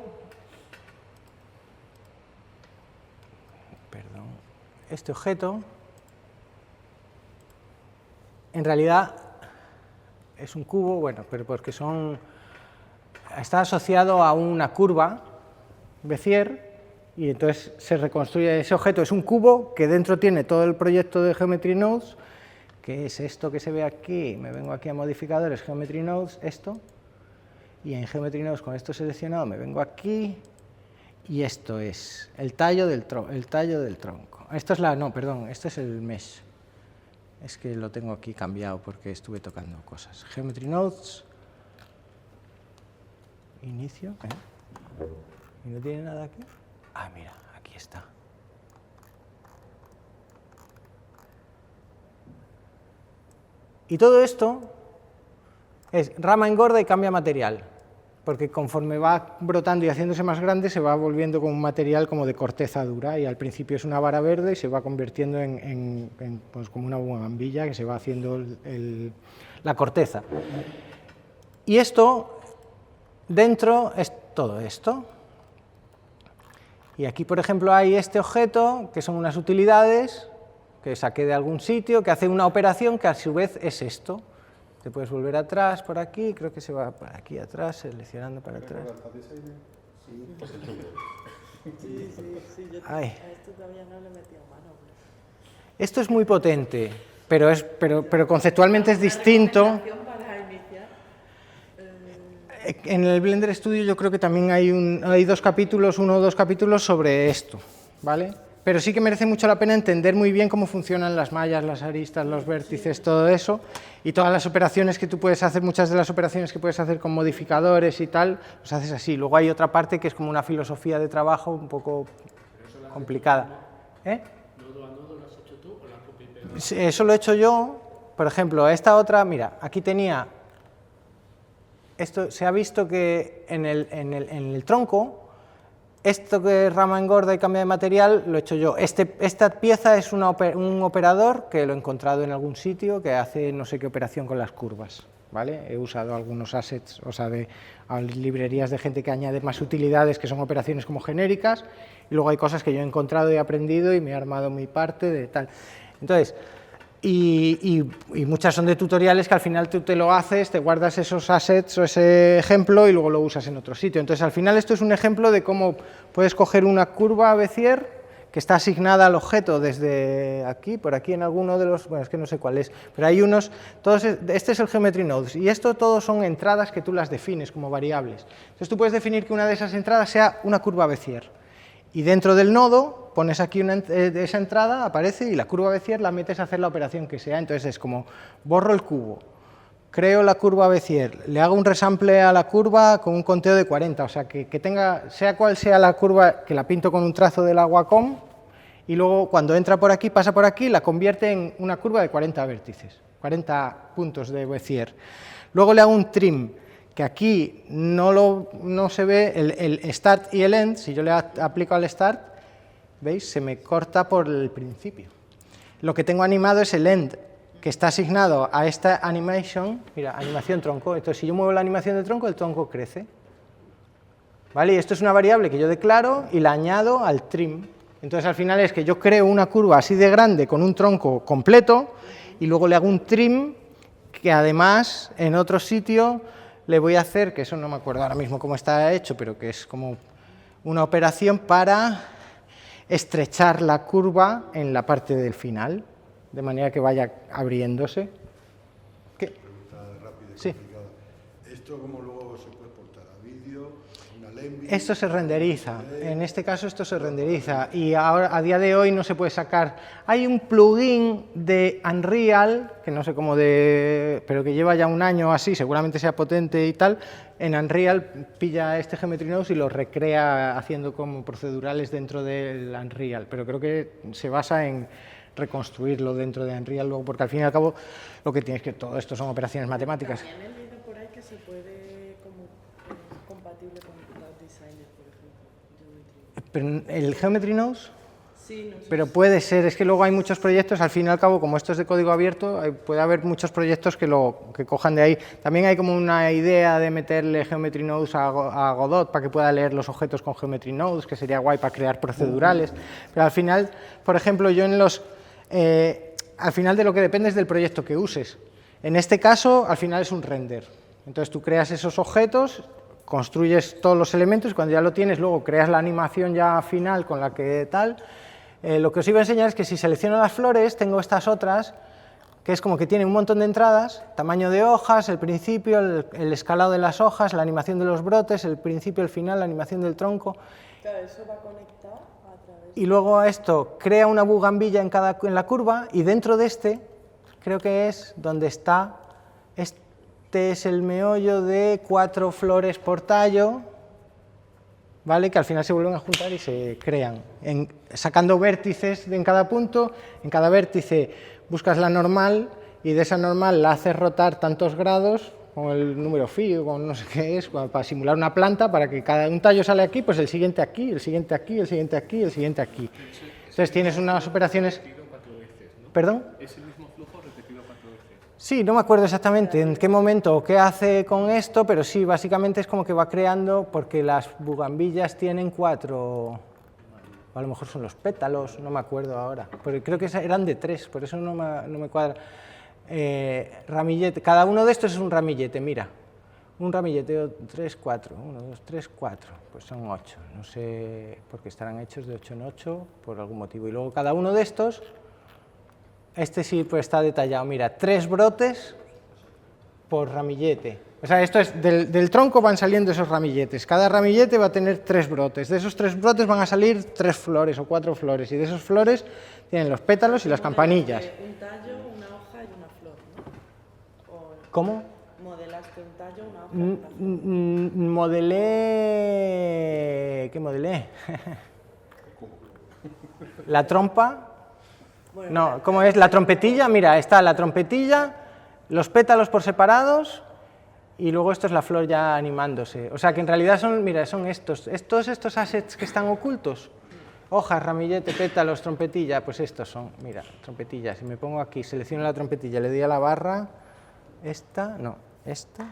en realidad es un cubo, bueno, pero porque está asociado a una curva Bézier y entonces se reconstruye ese objeto. Es un cubo que dentro tiene todo el proyecto de Geometry Nodes, que es esto que se ve aquí. Me vengo aquí a modificadores, Geometry Nodes, esto. Y en Geometry Nodes con esto seleccionado me vengo aquí y esto es el tallo del tronco. Esto es esto es el mesh. Es que lo tengo aquí cambiado porque estuve tocando cosas. Geometry Nodes, inicio, ¿y no tiene nada aquí? Ah, mira, aquí está. Y todo esto es rama engorda y cambia material, porque conforme va brotando y haciéndose más grande se va volviendo como un material como de corteza dura y al principio es una vara verde y se va convirtiendo pues como una bugambilla que se va haciendo la corteza. Y esto, dentro, es todo esto. Y aquí, por ejemplo, hay este objeto, que son unas utilidades que saqué de algún sitio, que hace una operación que a su vez es esto. Te puedes volver atrás por aquí, creo que se va por aquí atrás, seleccionando para atrás. Ay. Esto todavía no le he metido mano. Esto es muy potente, pero conceptualmente es distinto. En el Blender Studio yo creo que también hay dos capítulos, uno o dos capítulos sobre esto, ¿vale? Pero sí que merece mucho la pena entender muy bien cómo funcionan las mallas, las aristas, los vértices, todo eso, y todas las operaciones que tú puedes hacer, muchas de las operaciones que puedes hacer con modificadores y tal, los haces así. Luego hay otra parte que es como una filosofía de trabajo un poco complicada. ¿Nodo a nodo lo has hecho tú o la copia y pega? Eso lo he hecho yo. Por ejemplo, esta otra, mira, aquí tenía... Esto se ha visto que en el tronco, esto que es rama engorda y cambia de material, lo he hecho yo. Esta pieza es un operador que lo he encontrado en algún sitio que hace no sé qué operación con las curvas, ¿vale? He usado algunos assets, o sea, librerías de gente que añade más utilidades que son operaciones como genéricas, y luego hay cosas que yo he encontrado y he aprendido y me he armado mi parte de tal. Entonces, y muchas son de tutoriales que al final tú te lo haces, te guardas esos assets o ese ejemplo y luego lo usas en otro sitio. Entonces, al final esto es un ejemplo de cómo puedes coger una curva Bézier que está asignada al objeto desde aquí, por aquí en alguno de los, bueno, es que no sé cuál es, pero hay unos, este es el Geometry Nodes, y esto todos son entradas que tú las defines como variables. Entonces, tú puedes definir que una de esas entradas sea una curva Bézier. Y dentro del nodo pones aquí esa entrada, aparece, y la curva Bézier la metes a hacer la operación que sea. Entonces es como, borro el cubo, creo la curva Bézier, le hago un resample a la curva con un conteo de 40, o sea, que tenga, sea cual sea la curva, que la pinto con un trazo del Wacom, y luego cuando entra por aquí, pasa por aquí, la convierte en una curva de 40 vértices, 40 puntos de Bézier. Luego le hago un trim, que aquí no se ve el start y el end. Si yo le aplico al start, ¿veis? Se me corta por el principio. Lo que tengo animado es el end, que está asignado a esta animation, mira, animación tronco. Entonces, si yo muevo la animación de tronco, el tronco crece. ¿Vale? Y esto es una variable que yo declaro y la añado al trim. Entonces, al final es que yo creo una curva así de grande con un tronco completo y luego le hago un trim que además en otro sitio le voy a hacer, que eso no me acuerdo ahora mismo cómo está hecho, pero que es como una operación para estrechar la curva en la parte del final, de manera que vaya abriéndose. ¿Qué? Pregunta rápida y Sí. complicada. ¿Esto cómo luego se puede exportar a vídeo, a una Lenvi? Esto se renderiza, en este caso esto se renderiza y ahora a día de hoy no se puede sacar. Hay un plugin de Unreal, que no sé cómo pero que lleva ya un año así, seguramente sea potente y tal. En Unreal pilla este Geometry Node y lo recrea haciendo como procedurales dentro del Unreal, pero creo que se basa en reconstruirlo dentro de Unreal luego, porque al fin y al cabo lo que tienes que todo esto son operaciones matemáticas. También he leído por ahí que se puede como compatible con Cloud Designer, por ejemplo. Geometry. Pero el Geometry Nodes, Sí, no sé. pero puede ser, es que luego hay muchos proyectos, al fin y al cabo, como esto es de código abierto, puede haber muchos proyectos que cojan de ahí. También hay como una idea de meterle Geometry Nodes a Godot para que pueda leer los objetos con Geometry Nodes, que sería guay para crear procedurales. Pero al final, por ejemplo, yo en los... al final de lo que depende es del proyecto que uses. En este caso, al final es un render. Entonces tú creas esos objetos, construyes todos los elementos y cuando ya lo tienes, luego creas la animación ya final con la que tal. Lo que os iba a enseñar es que si selecciono las flores, tengo estas otras, que es como que tiene un montón de entradas, tamaño de hojas, el principio, el escalado de las hojas, la animación de los brotes, el principio, el final, la animación del tronco. Claro, eso va conectado a través Y luego a esto crea una bugambilla en la curva y dentro de creo que es donde está, este es el meollo de 4 flores por tallo, ¿vale? Que al final se vuelven a juntar y se crean, sacando vértices en cada punto, en cada vértice buscas la normal y de esa normal la haces rotar tantos grados, con el número phi o con no sé qué es, para simular una planta, para que cada un tallo sale aquí, pues el siguiente aquí, el siguiente aquí, el siguiente aquí, el siguiente aquí. Entonces tienes unas operaciones... ¿Perdón? Es el mismo flujo repetido 4 veces. Sí, no me acuerdo exactamente en qué momento o qué hace con esto, pero sí, básicamente es como que va creando, porque las bugambillas tienen 4, o a lo mejor son los pétalos, no me acuerdo ahora, pero creo que eran de 3, por eso no me cuadra. Ramillete, cada uno de estos es un ramillete, mira, un ramillete 3, 4, 1, 2, 3, 4, pues son 8, no sé por qué estarán hechos de 8 en 8 por algún motivo, y luego cada uno de estos... Este sí pues está detallado, mira, 3 brotes por ramillete. O sea, esto es, del tronco van saliendo esos ramilletes. Cada ramillete va a tener 3 brotes. De esos 3 brotes van a salir 3 flores o 4 flores. Y de esas flores tienen los pétalos y las campanillas. Un tallo, una hoja y una flor, ¿no? O ¿Cómo? modelaste un tallo, una hoja y una flor. Modelé... ¿Qué modelé? La trompa... No, ¿cómo es? La trompetilla, mira, está la trompetilla, los pétalos por separados y luego esto es la flor ya animándose. O sea que en realidad son, mira, son estos assets que están ocultos. Hojas, ramillete, pétalos, trompetilla, pues estos son, mira, trompetilla. Si me pongo aquí, selecciono la trompetilla, le doy a la barra, esta, no, esta.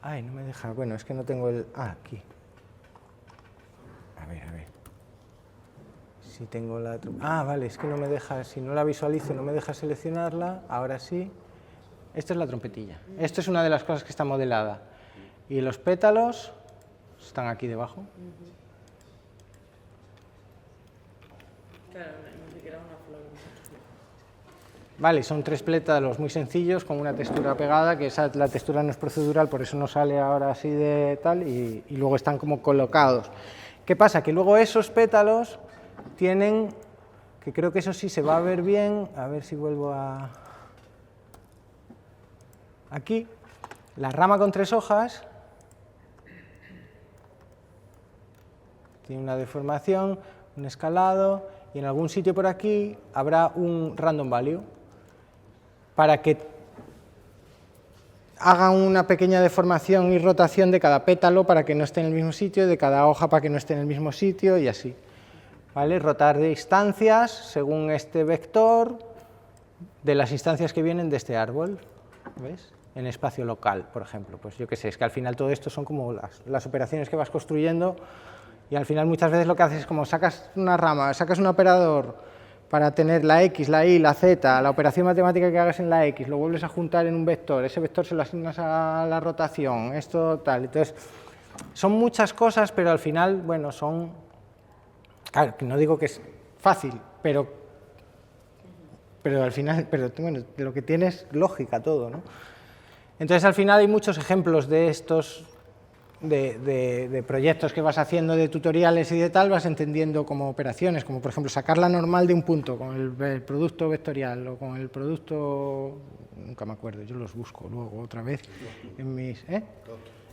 Ay, no me deja, bueno, es que no tengo el... Ah, aquí. A ver. Si tengo la... Ah, vale, es que no me deja, si no la visualizo, no me deja seleccionarla, ahora sí. Esta es la trompetilla. Esto es una de las cosas que está modelada. Y los pétalos están aquí debajo. Claro, ni siquiera una flor. Vale, son 3 pétalos muy sencillos con una textura pegada, que la textura no es procedural, por eso no sale ahora así de tal, y luego están como colocados. ¿Qué pasa? Que luego esos pétalos tienen, que creo que eso sí se va a ver bien, a ver si vuelvo a... Aquí, la rama con 3 hojas, tiene una deformación, un escalado, y en algún sitio por aquí habrá un random value, para que haga una pequeña deformación y rotación de cada pétalo para que no esté en el mismo sitio, de cada hoja para que no esté en el mismo sitio, y así. ¿Vale? Rotar de instancias según este vector de las instancias que vienen de este árbol, ¿ves? En espacio local, por ejemplo. Pues yo qué sé, es que al final todo esto son como las operaciones que vas construyendo y al final muchas veces lo que haces es como sacas una rama, sacas un operador para tener la X, la Y, la Z, la operación matemática que hagas en la X, lo vuelves a juntar en un vector, ese vector se lo asignas a la rotación, esto tal. Entonces, son muchas cosas, pero al final, bueno, son... Claro, que no digo que es fácil, pero pero al final, bueno, lo que tiene es lógica todo, ¿no? Entonces, al final hay muchos ejemplos de estos, de proyectos que vas haciendo, de tutoriales y de tal, vas entendiendo como operaciones, como por ejemplo sacar la normal de un punto con el producto vectorial o con el producto, nunca me acuerdo, yo los busco luego otra vez en mis...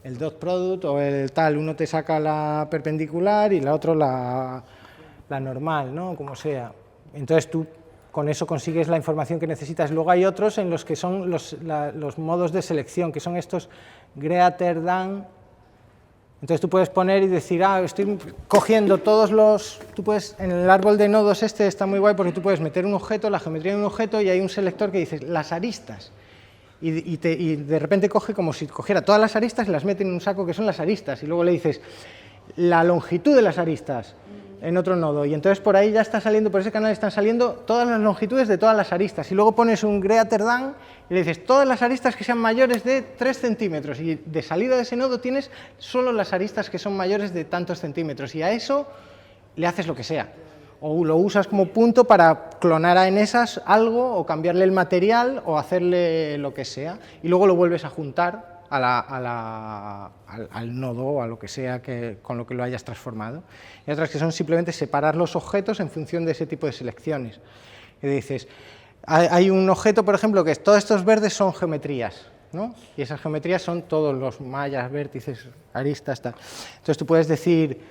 El dot product o el tal, uno te saca la perpendicular y la otra la normal, ¿no? Como sea. Entonces tú con eso consigues la información que necesitas. Luego hay otros en los que son los modos de selección, que son estos greater than. Entonces tú puedes poner y decir, estoy cogiendo todos los... Tú puedes, en el árbol de nodos este está muy guay porque tú puedes meter un objeto, la geometría de un objeto, y hay un selector que dice las aristas. Y de repente coge como si cogiera todas las aristas y las mete en un saco que son las aristas, y luego le dices la longitud de las aristas en otro nodo, y entonces por ahí ya está saliendo, por ese canal están saliendo todas las longitudes de todas las aristas, y luego pones un greater than y le dices todas las aristas que sean mayores de 3 centímetros, y de salida de ese nodo tienes solo las aristas que son mayores de tantos centímetros, y a eso le haces lo que sea. O lo usas como punto para clonar en esas algo, o cambiarle el material, o hacerle lo que sea, y luego lo vuelves a juntar al nodo, o a lo que sea con lo que lo hayas transformado. Y otras que son simplemente separar los objetos en función de ese tipo de selecciones. Y dices, hay un objeto, por ejemplo, que todos estos verdes son geometrías, ¿no? Y esas geometrías son todos los mallas, vértices, aristas, tal. Entonces tú puedes decir,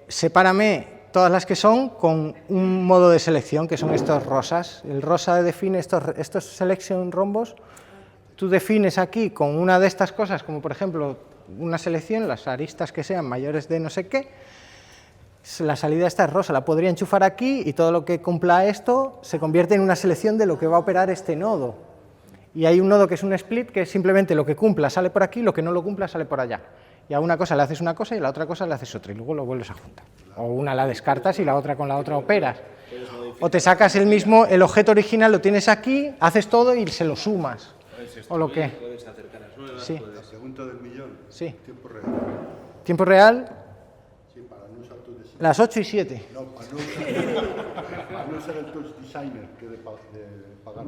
sepárame todas las que son con un modo de selección, que son estos rosas. El rosa define estos selection rombos. Tú defines aquí con una de estas cosas, como por ejemplo una selección, las aristas que sean mayores de no sé qué, la salida esta es rosa, la podría enchufar aquí y todo lo que cumpla esto se convierte en una selección de lo que va a operar este nodo. Y hay un nodo que es un split, que es simplemente lo que cumpla sale por aquí, lo que no lo cumpla sale por allá. Y a una cosa le haces una cosa y a la otra cosa le haces otra, y luego lo vuelves a juntar. O una la descartas y la otra con la otra operas. O te sacas el objeto original, lo tienes aquí, haces todo y se lo sumas. ¿O lo que? Sí. La pregunta del millón. Sí. Tiempo real. ¿Tiempo real? Sí, para no usar tu designer. Las 8 y 7. No, para no usar el touch designer, que de pagar.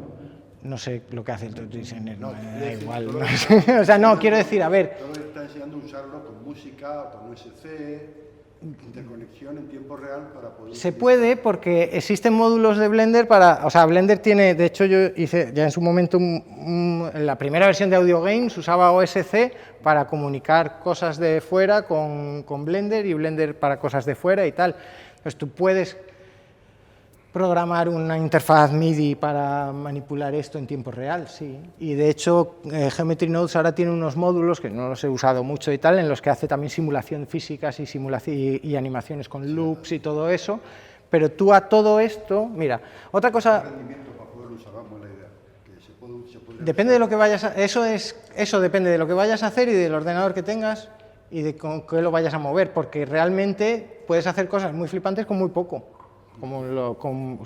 No sé lo que hace el touch designer, No, me da igual. todo No sé. O sea, no, quiero decir, a ver, Todo está enseñando a usarlo con música, con USC, interconexión en tiempo real para poder... se puede porque existen módulos de Blender para... O sea, Blender tiene, de hecho yo hice ya en su momento, la primera versión de Audio Games usaba OSC para comunicar cosas de fuera con Blender, y Blender para cosas de fuera y tal. Entonces tú puedes programar una interfaz MIDI para manipular esto en tiempo real, sí. Y de hecho, Geometry Nodes ahora tiene unos módulos, que no los he usado mucho y tal, en los que hace también simulación físicas y animaciones con loops y todo eso. Pero tú a todo esto, mira, otra cosa... rendimiento para poderlo usar, vamos, la idea. Que se puede Depende de lo que vayas a... Eso depende de lo que vayas a hacer y del ordenador que tengas y de con qué lo vayas a mover, porque realmente puedes hacer cosas muy flipantes con muy poco.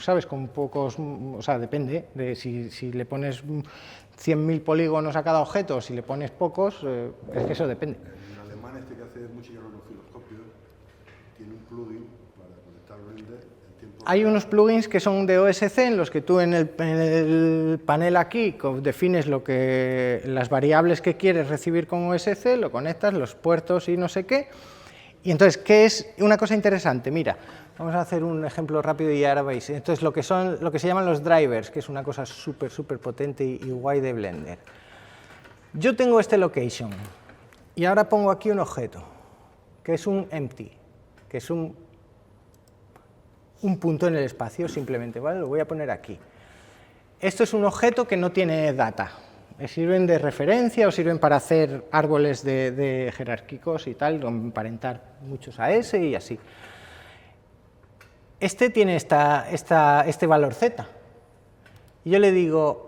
¿Sabes? Con pocos, o sea, depende de si le pones 100.000 polígonos a cada objeto, si le pones pocos, es que eso depende. En alemán que hace música con osciloscopios tiene un plugin para conectar Blender en tiempo Hay unos plugins que son de OSC en los que tú en el panel aquí defines las variables que quieres recibir con OSC, lo conectas, los puertos y no sé qué. Y entonces, ¿qué es una cosa interesante? Mira, vamos a hacer un ejemplo rápido y ahora veis. Entonces, lo que se llaman los drivers, que es una cosa súper potente y guay de Blender. Yo tengo este location y ahora pongo aquí un objeto, que es un empty, que es un punto en el espacio simplemente, ¿vale? Lo voy a poner aquí. Esto es un objeto que no tiene data. Sirven de referencia o sirven para hacer árboles de jerárquicos y tal, emparentar muchos a ese y así. Este tiene este valor z. Y yo le digo...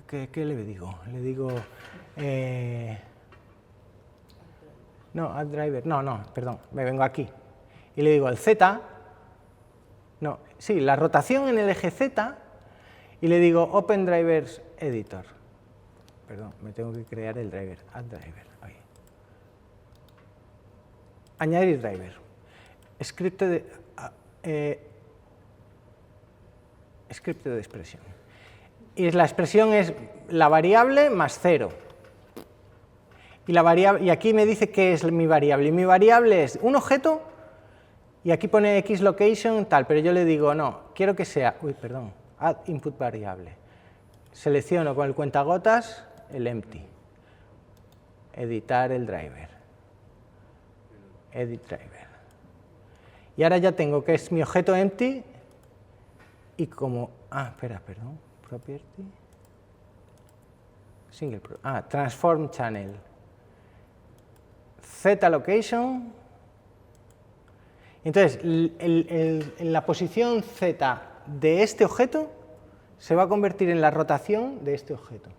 ¿Qué le digo? Le digo... no, add driver. No, perdón, me vengo aquí. Y le digo el z... No, sí, la rotación en el eje Z, y le digo Open Drivers Editor. Perdón, me tengo que crear el driver, Add Driver. Ahí. Añadir driver. Script de... script de expresión. Y la expresión es la variable más 0. Y aquí me dice qué es mi variable. Y mi variable es un objeto, y aquí pone xLocation, tal, pero yo le digo, no, quiero que sea, add input variable. Selecciono con el cuentagotas el empty. Editar el driver. Edit driver. Y ahora ya tengo que es mi objeto empty, y como, property, transform channel, zLocation. Entonces, en la posición z de este objeto se va a convertir en la rotación de este objeto.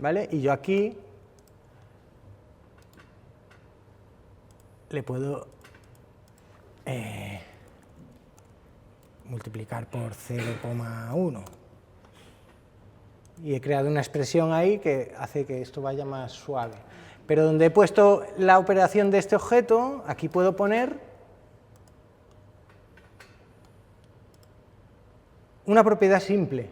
¿Vale? Y yo aquí le puedo multiplicar por 0,1. Y he creado una expresión ahí que hace que esto vaya más suave. Pero donde he puesto la operación de este objeto, aquí puedo poner una propiedad simple,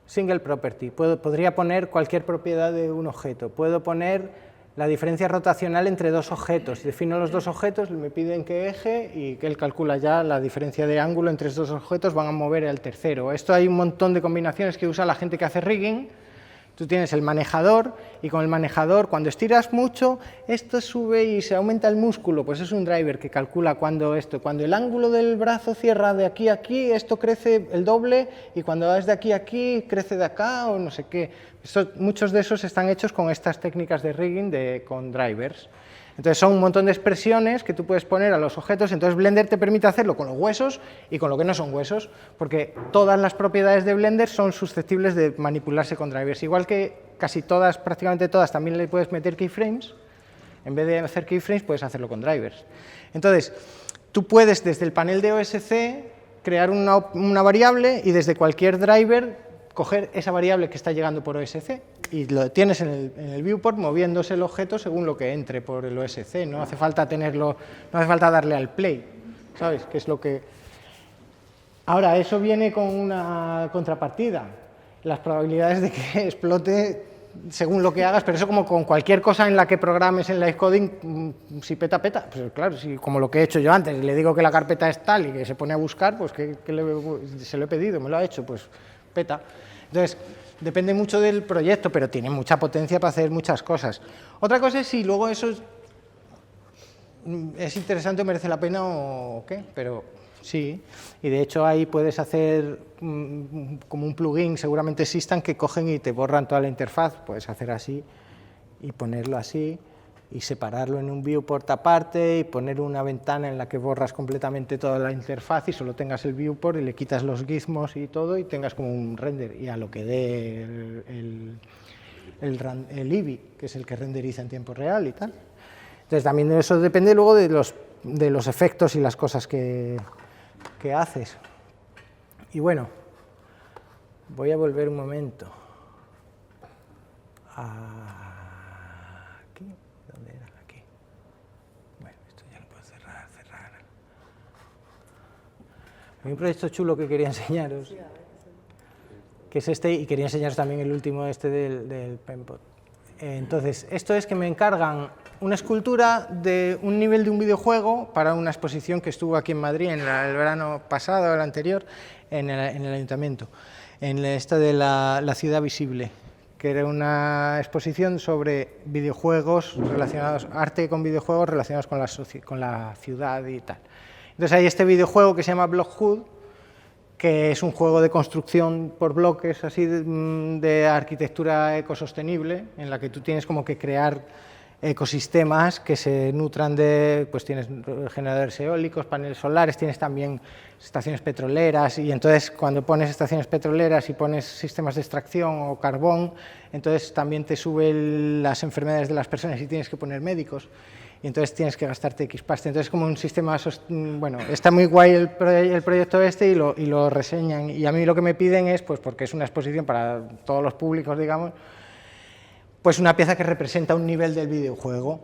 single property. Podría poner cualquier propiedad de un objeto. Puedo poner la diferencia rotacional entre dos objetos. Defino los dos objetos, me piden qué eje y que él calcula ya la diferencia de ángulo entre estos dos objetos, van a mover al tercero. Esto hay un montón de combinaciones que usa la gente que hace rigging. Tú tienes el manejador y con el manejador, cuando estiras mucho, esto sube y se aumenta el músculo, pues es un driver que calcula cuando el ángulo del brazo cierra de aquí a aquí, esto crece el doble, y cuando es de aquí a aquí, crece de acá, o no sé qué. Muchos de esos están hechos con estas técnicas de rigging con drivers. Entonces son un montón de expresiones que tú puedes poner a los objetos, entonces Blender te permite hacerlo con los huesos y con lo que no son huesos, porque todas las propiedades de Blender son susceptibles de manipularse con drivers. Igual que casi todas, prácticamente todas, también le puedes meter keyframes, en vez de hacer keyframes puedes hacerlo con drivers. Entonces, tú puedes desde el panel de OSC crear una variable y desde cualquier driver coger esa variable que está llegando por OSC y lo tienes en el viewport moviéndose el objeto según lo que entre por el OSC. No hace falta tenerlo, no hace falta darle al play, ¿sabes? Que es lo que... Ahora, eso viene con una contrapartida. Las probabilidades de que explote según lo que hagas, pero eso como con cualquier cosa en la que programes en live coding, si peta, peta. Pues claro, si como lo que he hecho yo antes, le digo que la carpeta es tal y que se pone a buscar, pues se lo he pedido, me lo ha hecho, pues peta. Entonces, depende mucho del proyecto, pero tiene mucha potencia para hacer muchas cosas. Otra cosa es si luego eso es interesante o merece la pena o qué, pero sí. Y de hecho ahí puedes hacer como un plugin, seguramente existan, que cogen y te borran toda la interfaz. Puedes hacer así y ponerlo así y separarlo en un viewport aparte y poner una ventana en la que borras completamente toda la interfaz y solo tengas el viewport y le quitas los gizmos y todo y tengas como un render y a lo que dé el IBI, que es el que renderiza en tiempo real y tal. Entonces también eso depende luego de los efectos y las cosas que haces. Y bueno, voy a volver un momento aquí. ¿Dónde era? Aquí. Bueno, esto ya lo puedo cerrar. Hay un proyecto chulo que quería enseñaros, que es este, y quería enseñaros también el último del Penpot. Entonces, esto es que me encargan una escultura de un nivel de un videojuego para una exposición que estuvo aquí en Madrid en el verano pasado, el anterior, en el ayuntamiento, en esta de la ciudad visible, que era una exposición sobre videojuegos relacionados, arte con videojuegos relacionados con la ciudad y tal. Entonces hay este videojuego que se llama Blockhood, que es un juego de construcción por bloques, así de arquitectura ecosostenible, en la que tú tienes como que crear ecosistemas que se nutran de, pues tienes generadores eólicos, paneles solares, tienes también estaciones petroleras, y entonces cuando pones estaciones petroleras y pones sistemas de extracción o carbón, entonces también te suben las enfermedades de las personas y tienes que poner médicos. Y entonces tienes que gastarte X pasta. Entonces, como un sistema, bueno, está muy guay el proyecto este y lo reseñan. Y a mí lo que me piden es, pues porque es una exposición para todos los públicos, digamos, pues una pieza que representa un nivel del videojuego.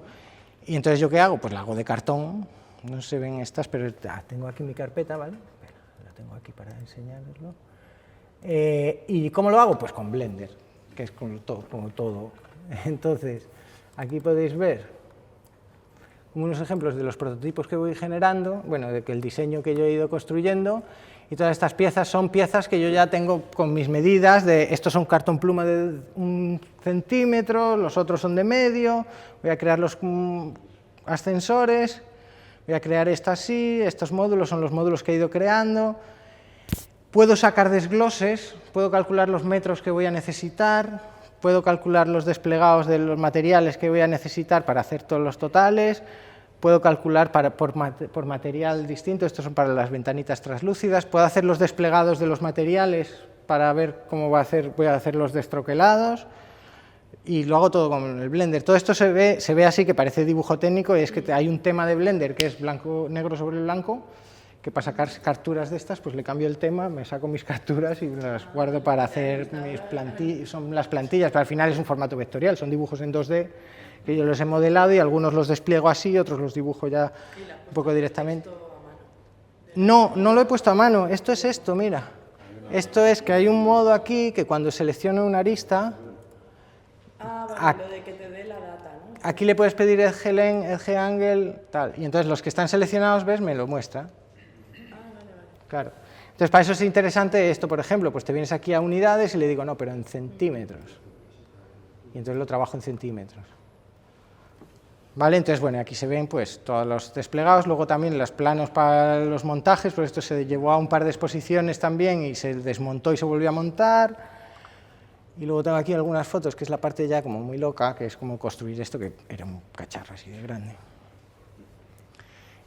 Y entonces, ¿yo qué hago? Pues la hago de cartón. No se ven estas, pero tengo aquí mi carpeta, ¿vale? Espera, la tengo aquí para enseñaroslo. ¿Y cómo lo hago? Pues con Blender, que es como todo. Entonces, aquí podéis ver unos ejemplos de los prototipos que voy generando, bueno, de que el diseño que yo he ido construyendo, y todas estas piezas son piezas que yo ya tengo con mis medidas, estos son cartón pluma de 1 centímetro, los otros son de medio, voy a crear los ascensores, voy a crear esta así, estos módulos son los módulos que he ido creando. Puedo sacar desgloses, puedo calcular los metros que voy a necesitar, puedo calcular los desplegados de los materiales que voy a necesitar para hacer todos los totales, puedo calcular por material distinto, estos son para las ventanitas translúcidas, puedo hacer los desplegados de los materiales para ver cómo voy a hacer los destroquelados, y lo hago todo con el Blender. Todo esto se ve así, que parece dibujo técnico, y es que hay un tema de Blender que es negro sobre blanco, que para sacar capturas de estas, pues le cambio el tema, me saco mis capturas y las guardo para hacer mis plantillas, son las plantillas, pero al final es un formato vectorial, son dibujos en 2D que yo los he modelado y algunos los despliego así, otros los dibujo ya un poco directamente. No, no lo he puesto a mano, esto es esto, mira. Esto es que hay un modo aquí que cuando selecciono una arista, Vale, lo de que te dé la data, ¿no? Aquí le puedes pedir edge length, edge angle, tal, y entonces los que están seleccionados, ¿ves? Me lo muestra. Claro. Entonces, para eso es interesante esto, por ejemplo, pues te vienes aquí a unidades y le digo, no, pero en centímetros. Y entonces lo trabajo en centímetros. ¿Vale? Entonces, bueno, aquí se ven pues todos los desplegados, luego también los planos para los montajes, pues esto se llevó a un par de exposiciones también y se desmontó y se volvió a montar. Y luego tengo aquí algunas fotos, que es la parte ya como muy loca, que es como construir esto, que era un cacharro así de grande.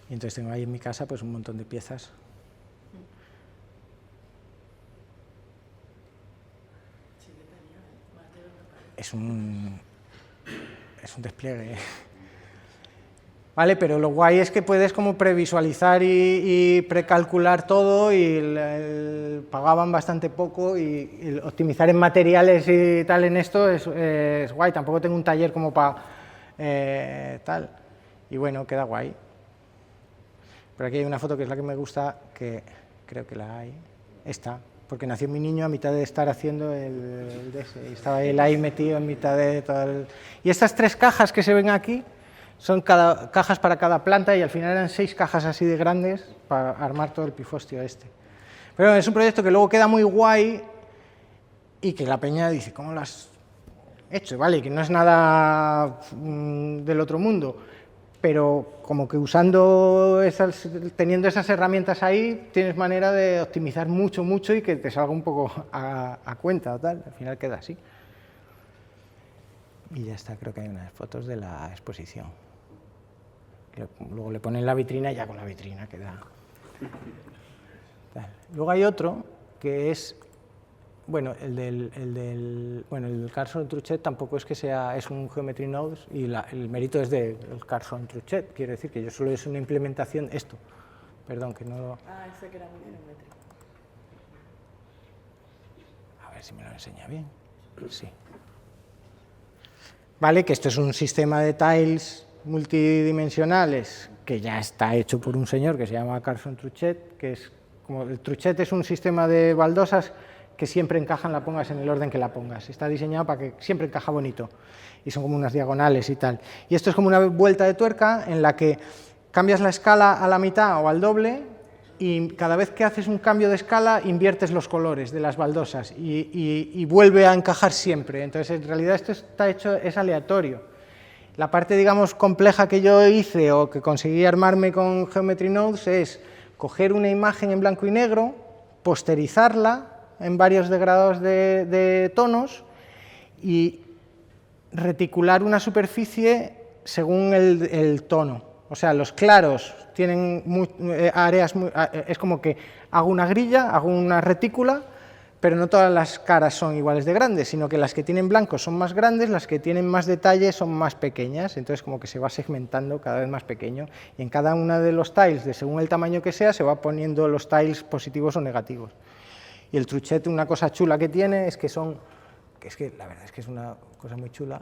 Y entonces tengo ahí en mi casa pues un montón de piezas. Es un despliegue. ¿Vale? Pero lo guay es que puedes como previsualizar y precalcular todo, y pagaban bastante poco, y optimizar en materiales y tal en esto es guay. Tampoco tengo un taller como para tal. Y bueno, queda guay. Pero aquí hay una foto que es la que me gusta, que creo que la hay. Esta. Porque nació mi niño a mitad de estar haciendo el DS, y estaba él ahí metido en mitad de todo el... Y estas 3 cajas que se ven aquí son cajas para cada planta, y al final eran 6 cajas así de grandes para armar todo el pifostio este. Pero es un proyecto que luego queda muy guay y que la peña dice, ¿cómo lo has hecho? Vale, que no es nada del otro mundo, pero como que teniendo esas herramientas ahí, tienes manera de optimizar mucho y que te salga un poco a cuenta, tal. Al final queda así. Y ya está, creo que hay unas fotos de la exposición. Luego le ponen la vitrina y ya con la vitrina queda. Tal. Luego hay otro que es, bueno, el Carson Truchet tampoco es que sea, es un Geometry Nodes, y el mérito es del Carson Truchet, quiero decir que yo solo es una implementación, perdón, que no... Ese que era muy geométrico. A ver si me lo enseña bien. Sí. Vale, que esto es un sistema de tiles multidimensionales que ya está hecho por un señor que se llama Carson Truchet, que es como el Truchet es un sistema de baldosas que siempre encajan, la pongas en el orden que la pongas. Está diseñado para que siempre encaja bonito, y son como unas diagonales y tal. Y esto es como una vuelta de tuerca en la que cambias la escala a la mitad o al doble, y cada vez que haces un cambio de escala inviertes los colores de las baldosas y vuelve a encajar siempre. Entonces, en realidad esto está hecho, es aleatorio. La parte, digamos, compleja que yo hice o que conseguí armarme con Geometry Nodes es coger una imagen en blanco y negro, posterizarla en varios grados de tonos y reticular una superficie según el tono. O sea, los claros tienen áreas, es como que hago una grilla, hago una retícula, pero no todas las caras son iguales de grandes, sino que las que tienen blancos son más grandes, las que tienen más detalle son más pequeñas, entonces como que se va segmentando cada vez más pequeño, y en cada uno de los tiles, según el tamaño que sea, se va poniendo los tiles positivos o negativos. Y el Truchet, una cosa chula que tiene es que la verdad es que es una cosa muy chula.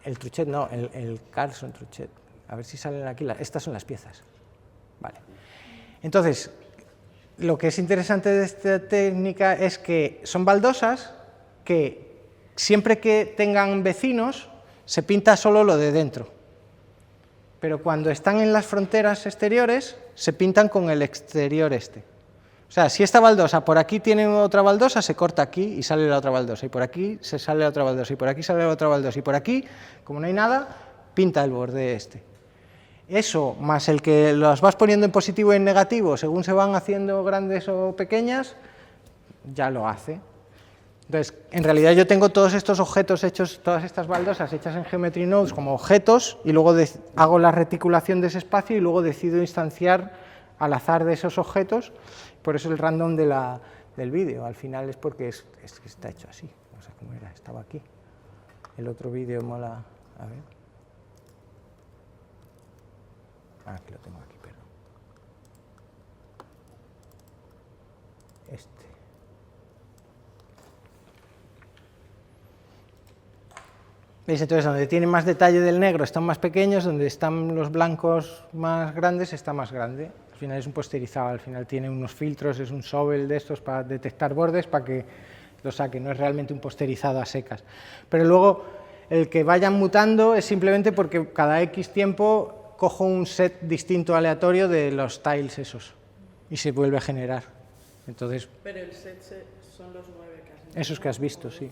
El Truchet no, el Carlson Truchet. A ver si salen aquí, estas son las piezas. Vale. Entonces, lo que es interesante de esta técnica es que son baldosas que siempre que tengan vecinos se pinta solo lo de dentro, pero cuando están en las fronteras exteriores se pintan con el exterior este. O sea, si esta baldosa por aquí tiene otra baldosa, se corta aquí y sale la otra baldosa, y por aquí se sale la otra baldosa, y por aquí sale la otra baldosa, y por aquí, como no hay nada, pinta el borde este. Eso, más el que las vas poniendo en positivo y en negativo, según se van haciendo grandes o pequeñas, ya lo hace. Entonces, en realidad yo tengo todos estos objetos hechos, todas estas baldosas hechas en Geometry Nodes como objetos, y luego hago la reticulación de ese espacio y luego decido instanciar al azar de esos objetos, por eso el random del vídeo, al final es porque es que está hecho así, no sé cómo era, estaba aquí. El otro vídeo mola, a ver. Aquí lo tengo aquí, perdón. Este. ¿Veis? Entonces, donde tiene más detalle del negro están más pequeños, donde están los blancos más grandes está más grande. Al final es un posterizado, al final tiene unos filtros, es un shovel de estos para detectar bordes, para que lo saque, no es realmente un posterizado a secas. Pero luego, el que vayan mutando es simplemente porque cada X tiempo cojo un set distinto aleatorio de los tiles esos y se vuelve a generar. Entonces, Pero el set son los 9 que has visto. Esos que has visto, sí.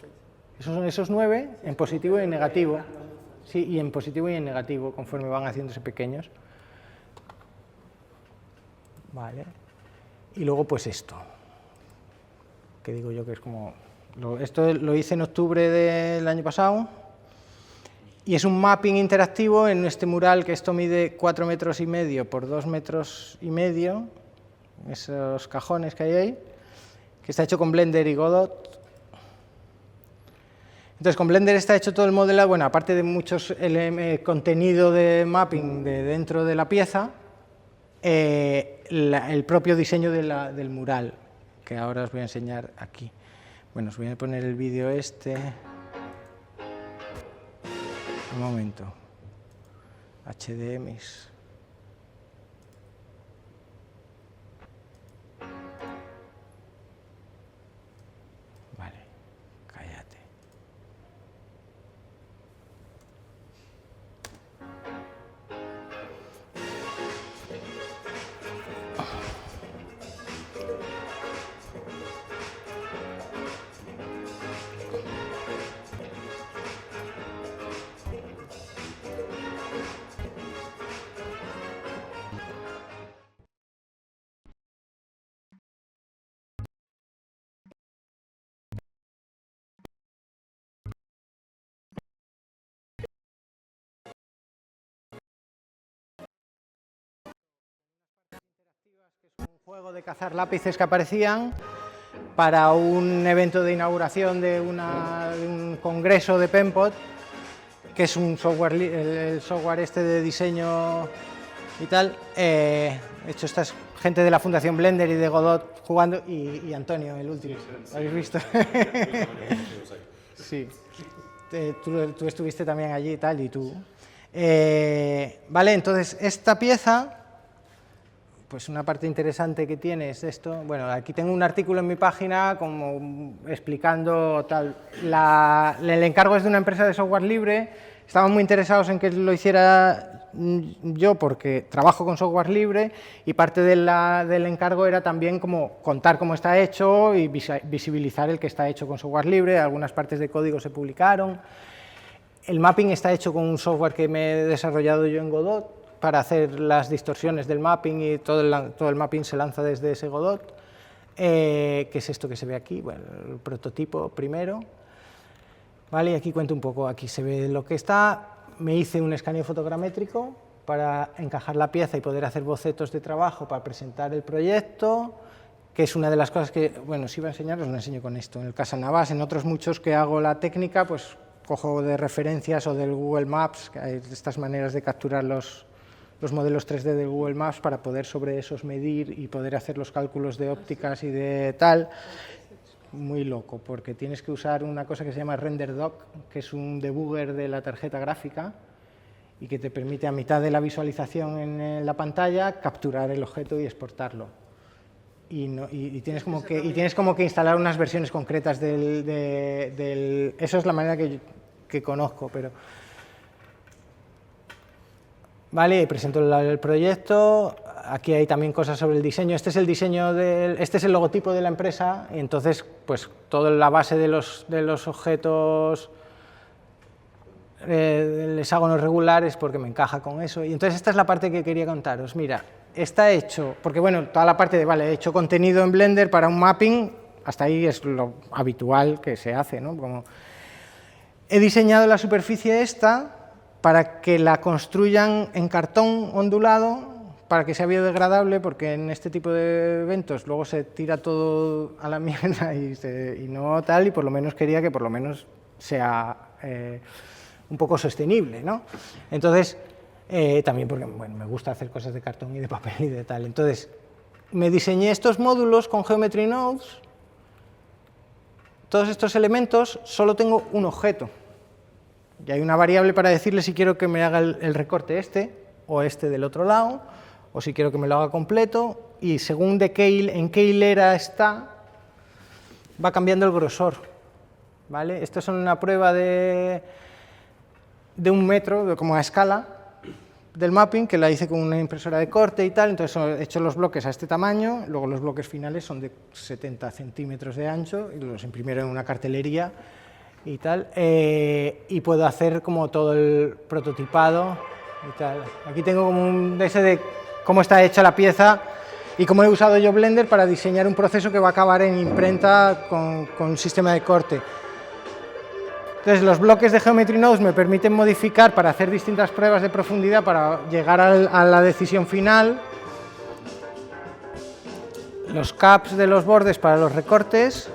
Esos son esos 9 en positivo y en negativo. Sí, y en positivo y en negativo, conforme van haciéndose pequeños. Vale. Y luego, pues esto. Que digo yo que es como... Esto lo hice en octubre del año pasado. Y es un mapping interactivo en este mural, que esto mide 4,5 metros por 2,5 metros, esos cajones que hay ahí, que está hecho con Blender y Godot. Entonces, con Blender está hecho todo el modelado, bueno, aparte de muchos contenido de mapping de dentro de la pieza, el propio diseño del mural, que ahora os voy a enseñar aquí. Bueno, os voy a poner el vídeo este. Un momento. HDMIs. Vale, cállate. Un juego de cazar lápices que aparecían para un evento de inauguración de un congreso de Penpot, que es un software, el software este de diseño y tal. De hecho, esta es gente de la Fundación Blender y de Godot jugando, y Antonio, el último. ¿Lo habéis visto? Sí. Tú estuviste también allí y tal, y tú. Vale, entonces, esta pieza... Pues una parte interesante que tiene es esto. Bueno, aquí tengo un artículo en mi página como explicando tal. El encargo es de una empresa de software libre. Estaban muy interesados en que lo hiciera yo porque trabajo con software libre, y parte del encargo era también como contar cómo está hecho y visibilizar el que está hecho con software libre. Algunas partes de código se publicaron. El mapping está hecho con un software que me he desarrollado yo en Godot para hacer las distorsiones del mapping, y todo el mapping se lanza desde ese Godot, que es esto que se ve aquí, bueno, el prototipo primero. Vale, y aquí cuento un poco, aquí se ve lo que está. Me hice un escaneo fotogramétrico para encajar la pieza y poder hacer bocetos de trabajo para presentar el proyecto, que es una de las cosas que, bueno, si iba a enseñar, os lo enseño con esto. En el Casanavas, en otros muchos que hago la técnica, pues cojo de referencias o del Google Maps, que hay estas maneras de capturar los modelos 3D de Google Maps para poder sobre esos medir y poder hacer los cálculos de ópticas y de tal. muy loco, porque tienes que usar una cosa que se llama RenderDoc, que es un debugger de la tarjeta gráfica y que te permite a mitad de la visualización en la pantalla capturar el objeto y exportarlo. Y tienes como que instalar unas versiones concretas del... Eso es la manera que conozco, pero... Vale, presento el proyecto. Aquí hay también cosas sobre el diseño. Este es el diseño este es el logotipo de la empresa, y entonces, pues, toda la base de los objetos del hexágono regulares, porque me encaja con eso. Y entonces esta es la parte que quería contaros. Mira, está hecho, porque bueno, toda la parte de, vale, he hecho contenido en Blender para un mapping, hasta ahí es lo habitual que se hace, ¿no? Como he diseñado la superficie esta para que la construyan en cartón ondulado, para que sea biodegradable, porque en este tipo de eventos luego se tira todo a la mierda y no tal, y por lo menos quería que por lo menos sea un poco sostenible, ¿no? Entonces, también porque bueno, me gusta hacer cosas de cartón y de papel y de tal. Entonces, me diseñé estos módulos con Geometry Nodes. Todos estos elementos, solo tengo un objeto. Y hay una variable para decirle si quiero que me haga el recorte este o este del otro lado, o si quiero que me lo haga completo, y según en qué hilera está, va cambiando el grosor, ¿vale? Esto es una prueba de 1 metro, como a escala del mapping, que la hice con una impresora de corte y tal. Entonces he hecho los bloques a este tamaño, luego los bloques finales son de 70 centímetros de ancho, y los imprimieron en una cartelería y tal, y puedo hacer como todo el prototipado y tal. Aquí tengo como un ese de cómo está hecha la pieza y cómo he usado yo Blender para diseñar un proceso que va a acabar en imprenta con un sistema de corte. Entonces, los bloques de Geometry Nodes me permiten modificar para hacer distintas pruebas de profundidad para llegar a la decisión final. Los caps de los bordes para los recortes.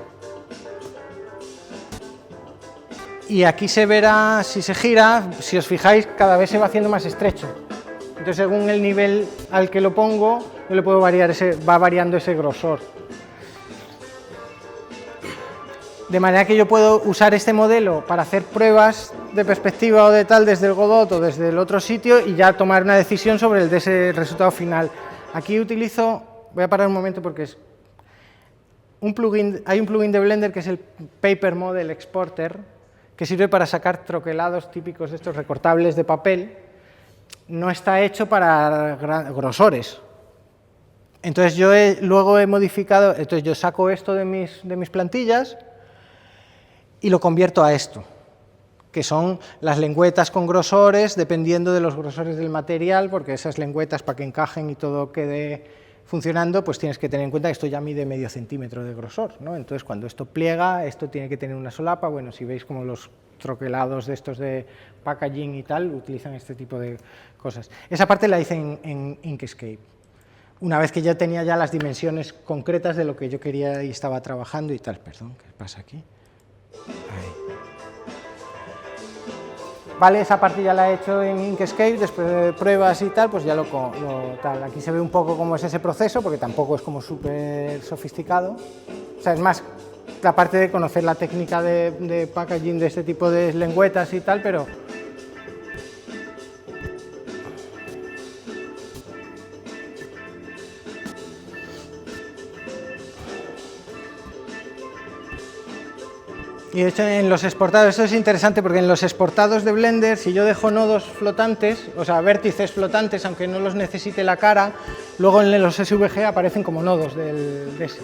Y aquí se verá, si se gira, si os fijáis, cada vez se va haciendo más estrecho. Entonces, según el nivel al que lo pongo, yo le puedo variar va variando ese grosor. De manera que yo puedo usar este modelo para hacer pruebas de perspectiva o de tal desde el Godot o desde el otro sitio y ya tomar una decisión sobre ese resultado final. Aquí utilizo, voy a parar un momento porque es un plugin, hay un plugin de Blender que es el Paper Model Exporter, que sirve para sacar troquelados típicos de estos recortables de papel. No está hecho para grosores. Entonces luego he modificado, entonces yo saco esto de mis plantillas y lo convierto a esto, que son las lengüetas con grosores, dependiendo de los grosores del material, porque esas lengüetas, para que encajen y todo quede funcionando, pues tienes que tener en cuenta que esto ya mide medio centímetro de grosor, ¿no? Entonces, cuando esto pliega, esto tiene que tener una solapa. Bueno, si veis como los troquelados de estos de packaging y tal, utilizan este tipo de cosas. Esa parte la hice en Inkscape, una vez que ya tenía ya las dimensiones concretas de lo que yo quería y estaba trabajando y tal. Perdón, ¿qué pasa aquí? Ahí. Vale, esa parte ya la he hecho en Inkscape, después de pruebas y tal, pues ya lo tal. Aquí se ve un poco cómo es ese proceso, porque tampoco es como súper sofisticado. O sea, es más la parte de conocer la técnica de packaging de este tipo de lengüetas y tal, pero... Y de hecho en los exportados, esto es interesante porque en los exportados de Blender, si yo dejo nodos flotantes, o sea, vértices flotantes, aunque no los necesite la cara, luego en los SVG aparecen como nodos de ese.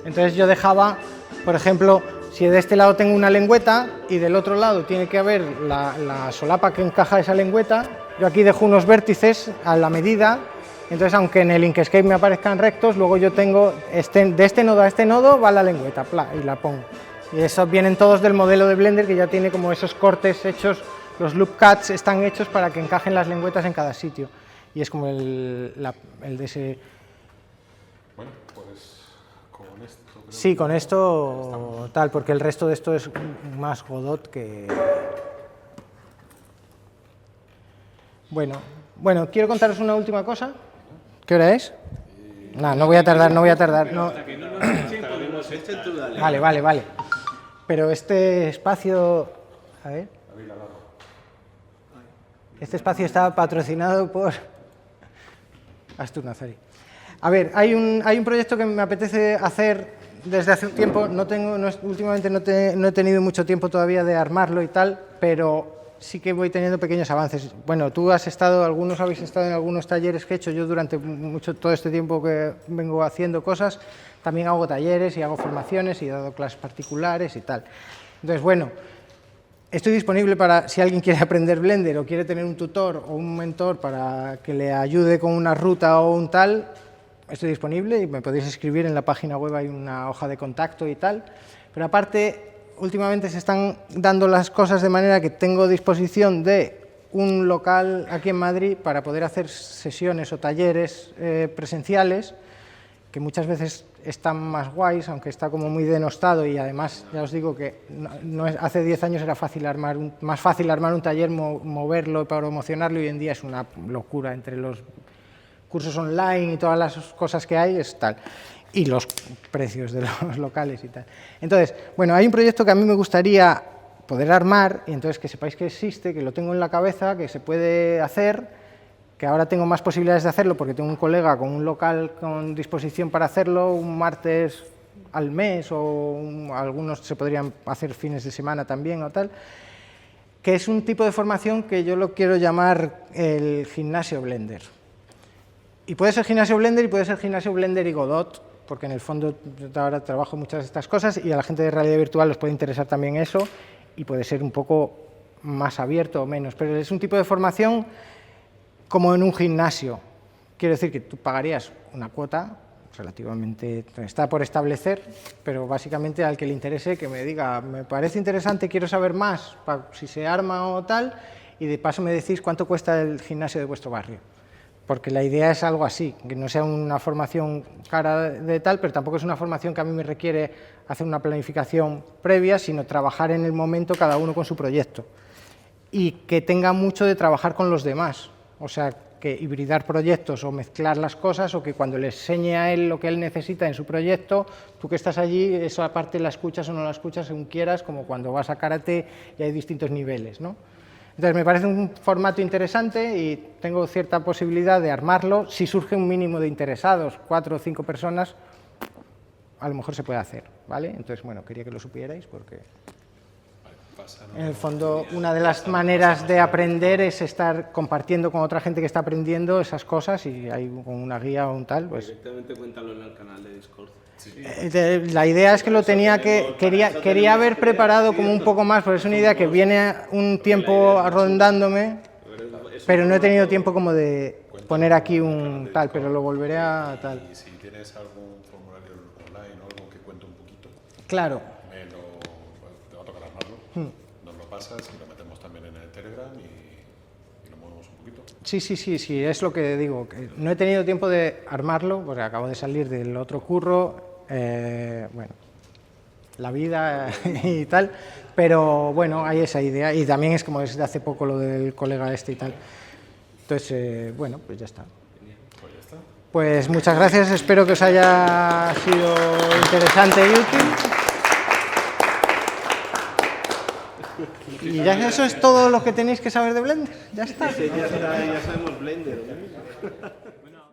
Entonces yo dejaba, por ejemplo, si de este lado tengo una lengüeta y del otro lado tiene que haber la solapa que encaja esa lengüeta, yo aquí dejo unos vértices a la medida. Entonces, aunque en el Inkscape me aparezcan rectos, luego yo tengo, de este nodo a este nodo va la lengüeta, y la pongo. Y eso vienen todos del modelo de Blender, que ya tiene como esos cortes hechos, los loop cuts están hechos para que encajen las lengüetas en cada sitio. Y es como el de ese... Bueno, pues con esto... Sí, con esto tal, porque el resto de esto es más Godot que... Bueno, quiero contaros una última cosa. ¿Qué hora es? No voy a tardar, no voy a tardar. No. Hasta que no nos escuchen podemos Vale. Pero este espacio... A ver. Este espacio está patrocinado por Astur Nazari. A ver, hay un proyecto que me apetece hacer desde hace un tiempo. Últimamente no he tenido mucho tiempo todavía de armarlo y tal, pero sí que voy teniendo pequeños avances. Bueno, algunos habéis estado en algunos talleres que he hecho yo durante todo este tiempo que vengo haciendo cosas. También hago talleres y hago formaciones y he dado clases particulares y tal. Entonces, bueno, estoy disponible para, si alguien quiere aprender Blender o quiere tener un tutor o un mentor para que le ayude con una ruta o un tal, estoy disponible y me podéis escribir en la página web, hay una hoja de contacto y tal. Pero aparte, últimamente se están dando las cosas de manera que tengo disposición de un local aquí en Madrid para poder hacer sesiones o talleres presenciales, que muchas veces están más guays, aunque está como muy denostado, y además ya os digo que hace 10 años era más fácil armar un taller, moverlo para promocionarlo, y hoy en día es una locura entre los cursos online y todas las cosas que hay, es tal, y los precios de los locales y tal. Entonces, bueno, hay un proyecto que a mí me gustaría poder armar, y entonces que sepáis que existe, que lo tengo en la cabeza, que se puede hacer, que ahora tengo más posibilidades de hacerlo porque tengo un colega con un local con disposición para hacerlo un martes al mes, o algunos se podrían hacer fines de semana también o tal, que es un tipo de formación que yo lo quiero llamar el gimnasio Blender. Y puede ser gimnasio Blender y puede ser gimnasio Blender y Godot, porque en el fondo yo ahora trabajo muchas de estas cosas y a la gente de realidad virtual les puede interesar también eso, y puede ser un poco más abierto o menos, pero es un tipo de formación como en un gimnasio. Quiero decir que tú pagarías una cuota relativamente, está por establecer, pero básicamente al que le interese que me diga, me parece interesante, quiero saber más, si se arma o tal, y de paso me decís cuánto cuesta el gimnasio de vuestro barrio. Porque la idea es algo así, que no sea una formación cara de tal, pero tampoco es una formación que a mí me requiere hacer una planificación previa, sino trabajar en el momento cada uno con su proyecto. Y que tenga mucho de trabajar con los demás. O sea, que hibridar proyectos o mezclar las cosas, o que cuando le enseñe a él lo que él necesita en su proyecto, tú que estás allí, eso aparte la escuchas o no la escuchas según quieras, como cuando vas a karate y hay distintos niveles, ¿no? Entonces, me parece un formato interesante y tengo cierta posibilidad de armarlo. Si surge un mínimo de interesados, 4 o 5 personas, a lo mejor se puede hacer, ¿vale? Entonces, bueno, quería que lo supierais porque... En el fondo, una de las maneras de aprender es estar compartiendo con otra gente que está aprendiendo esas cosas, y hay una guía o un tal, pues... Directamente cuéntalo en el canal de Discord. La idea es que lo quería haber preparado como un poco más, porque es una idea que viene un tiempo rondándome, pero no he tenido tiempo como de poner aquí un tal, pero lo volveré a tal. Y si tienes algún formulario online o algo que cuente un poquito, claro. Te va a tocar armarlo, nos lo pasas y lo metemos también en el Telegram y lo movemos un poquito. Sí, es lo que digo, que no he tenido tiempo de armarlo porque acabo de salir del otro curro, bueno, la vida y tal, pero bueno, hay esa idea, y también es como desde hace poco lo del colega este y tal. Entonces, bueno, pues ya está. Pues ya está. Pues muchas gracias, espero que os haya sido interesante y útil. Y ya eso es todo lo que tenéis que saber de Blender, ya está. Ya sabemos Blender. ¿No?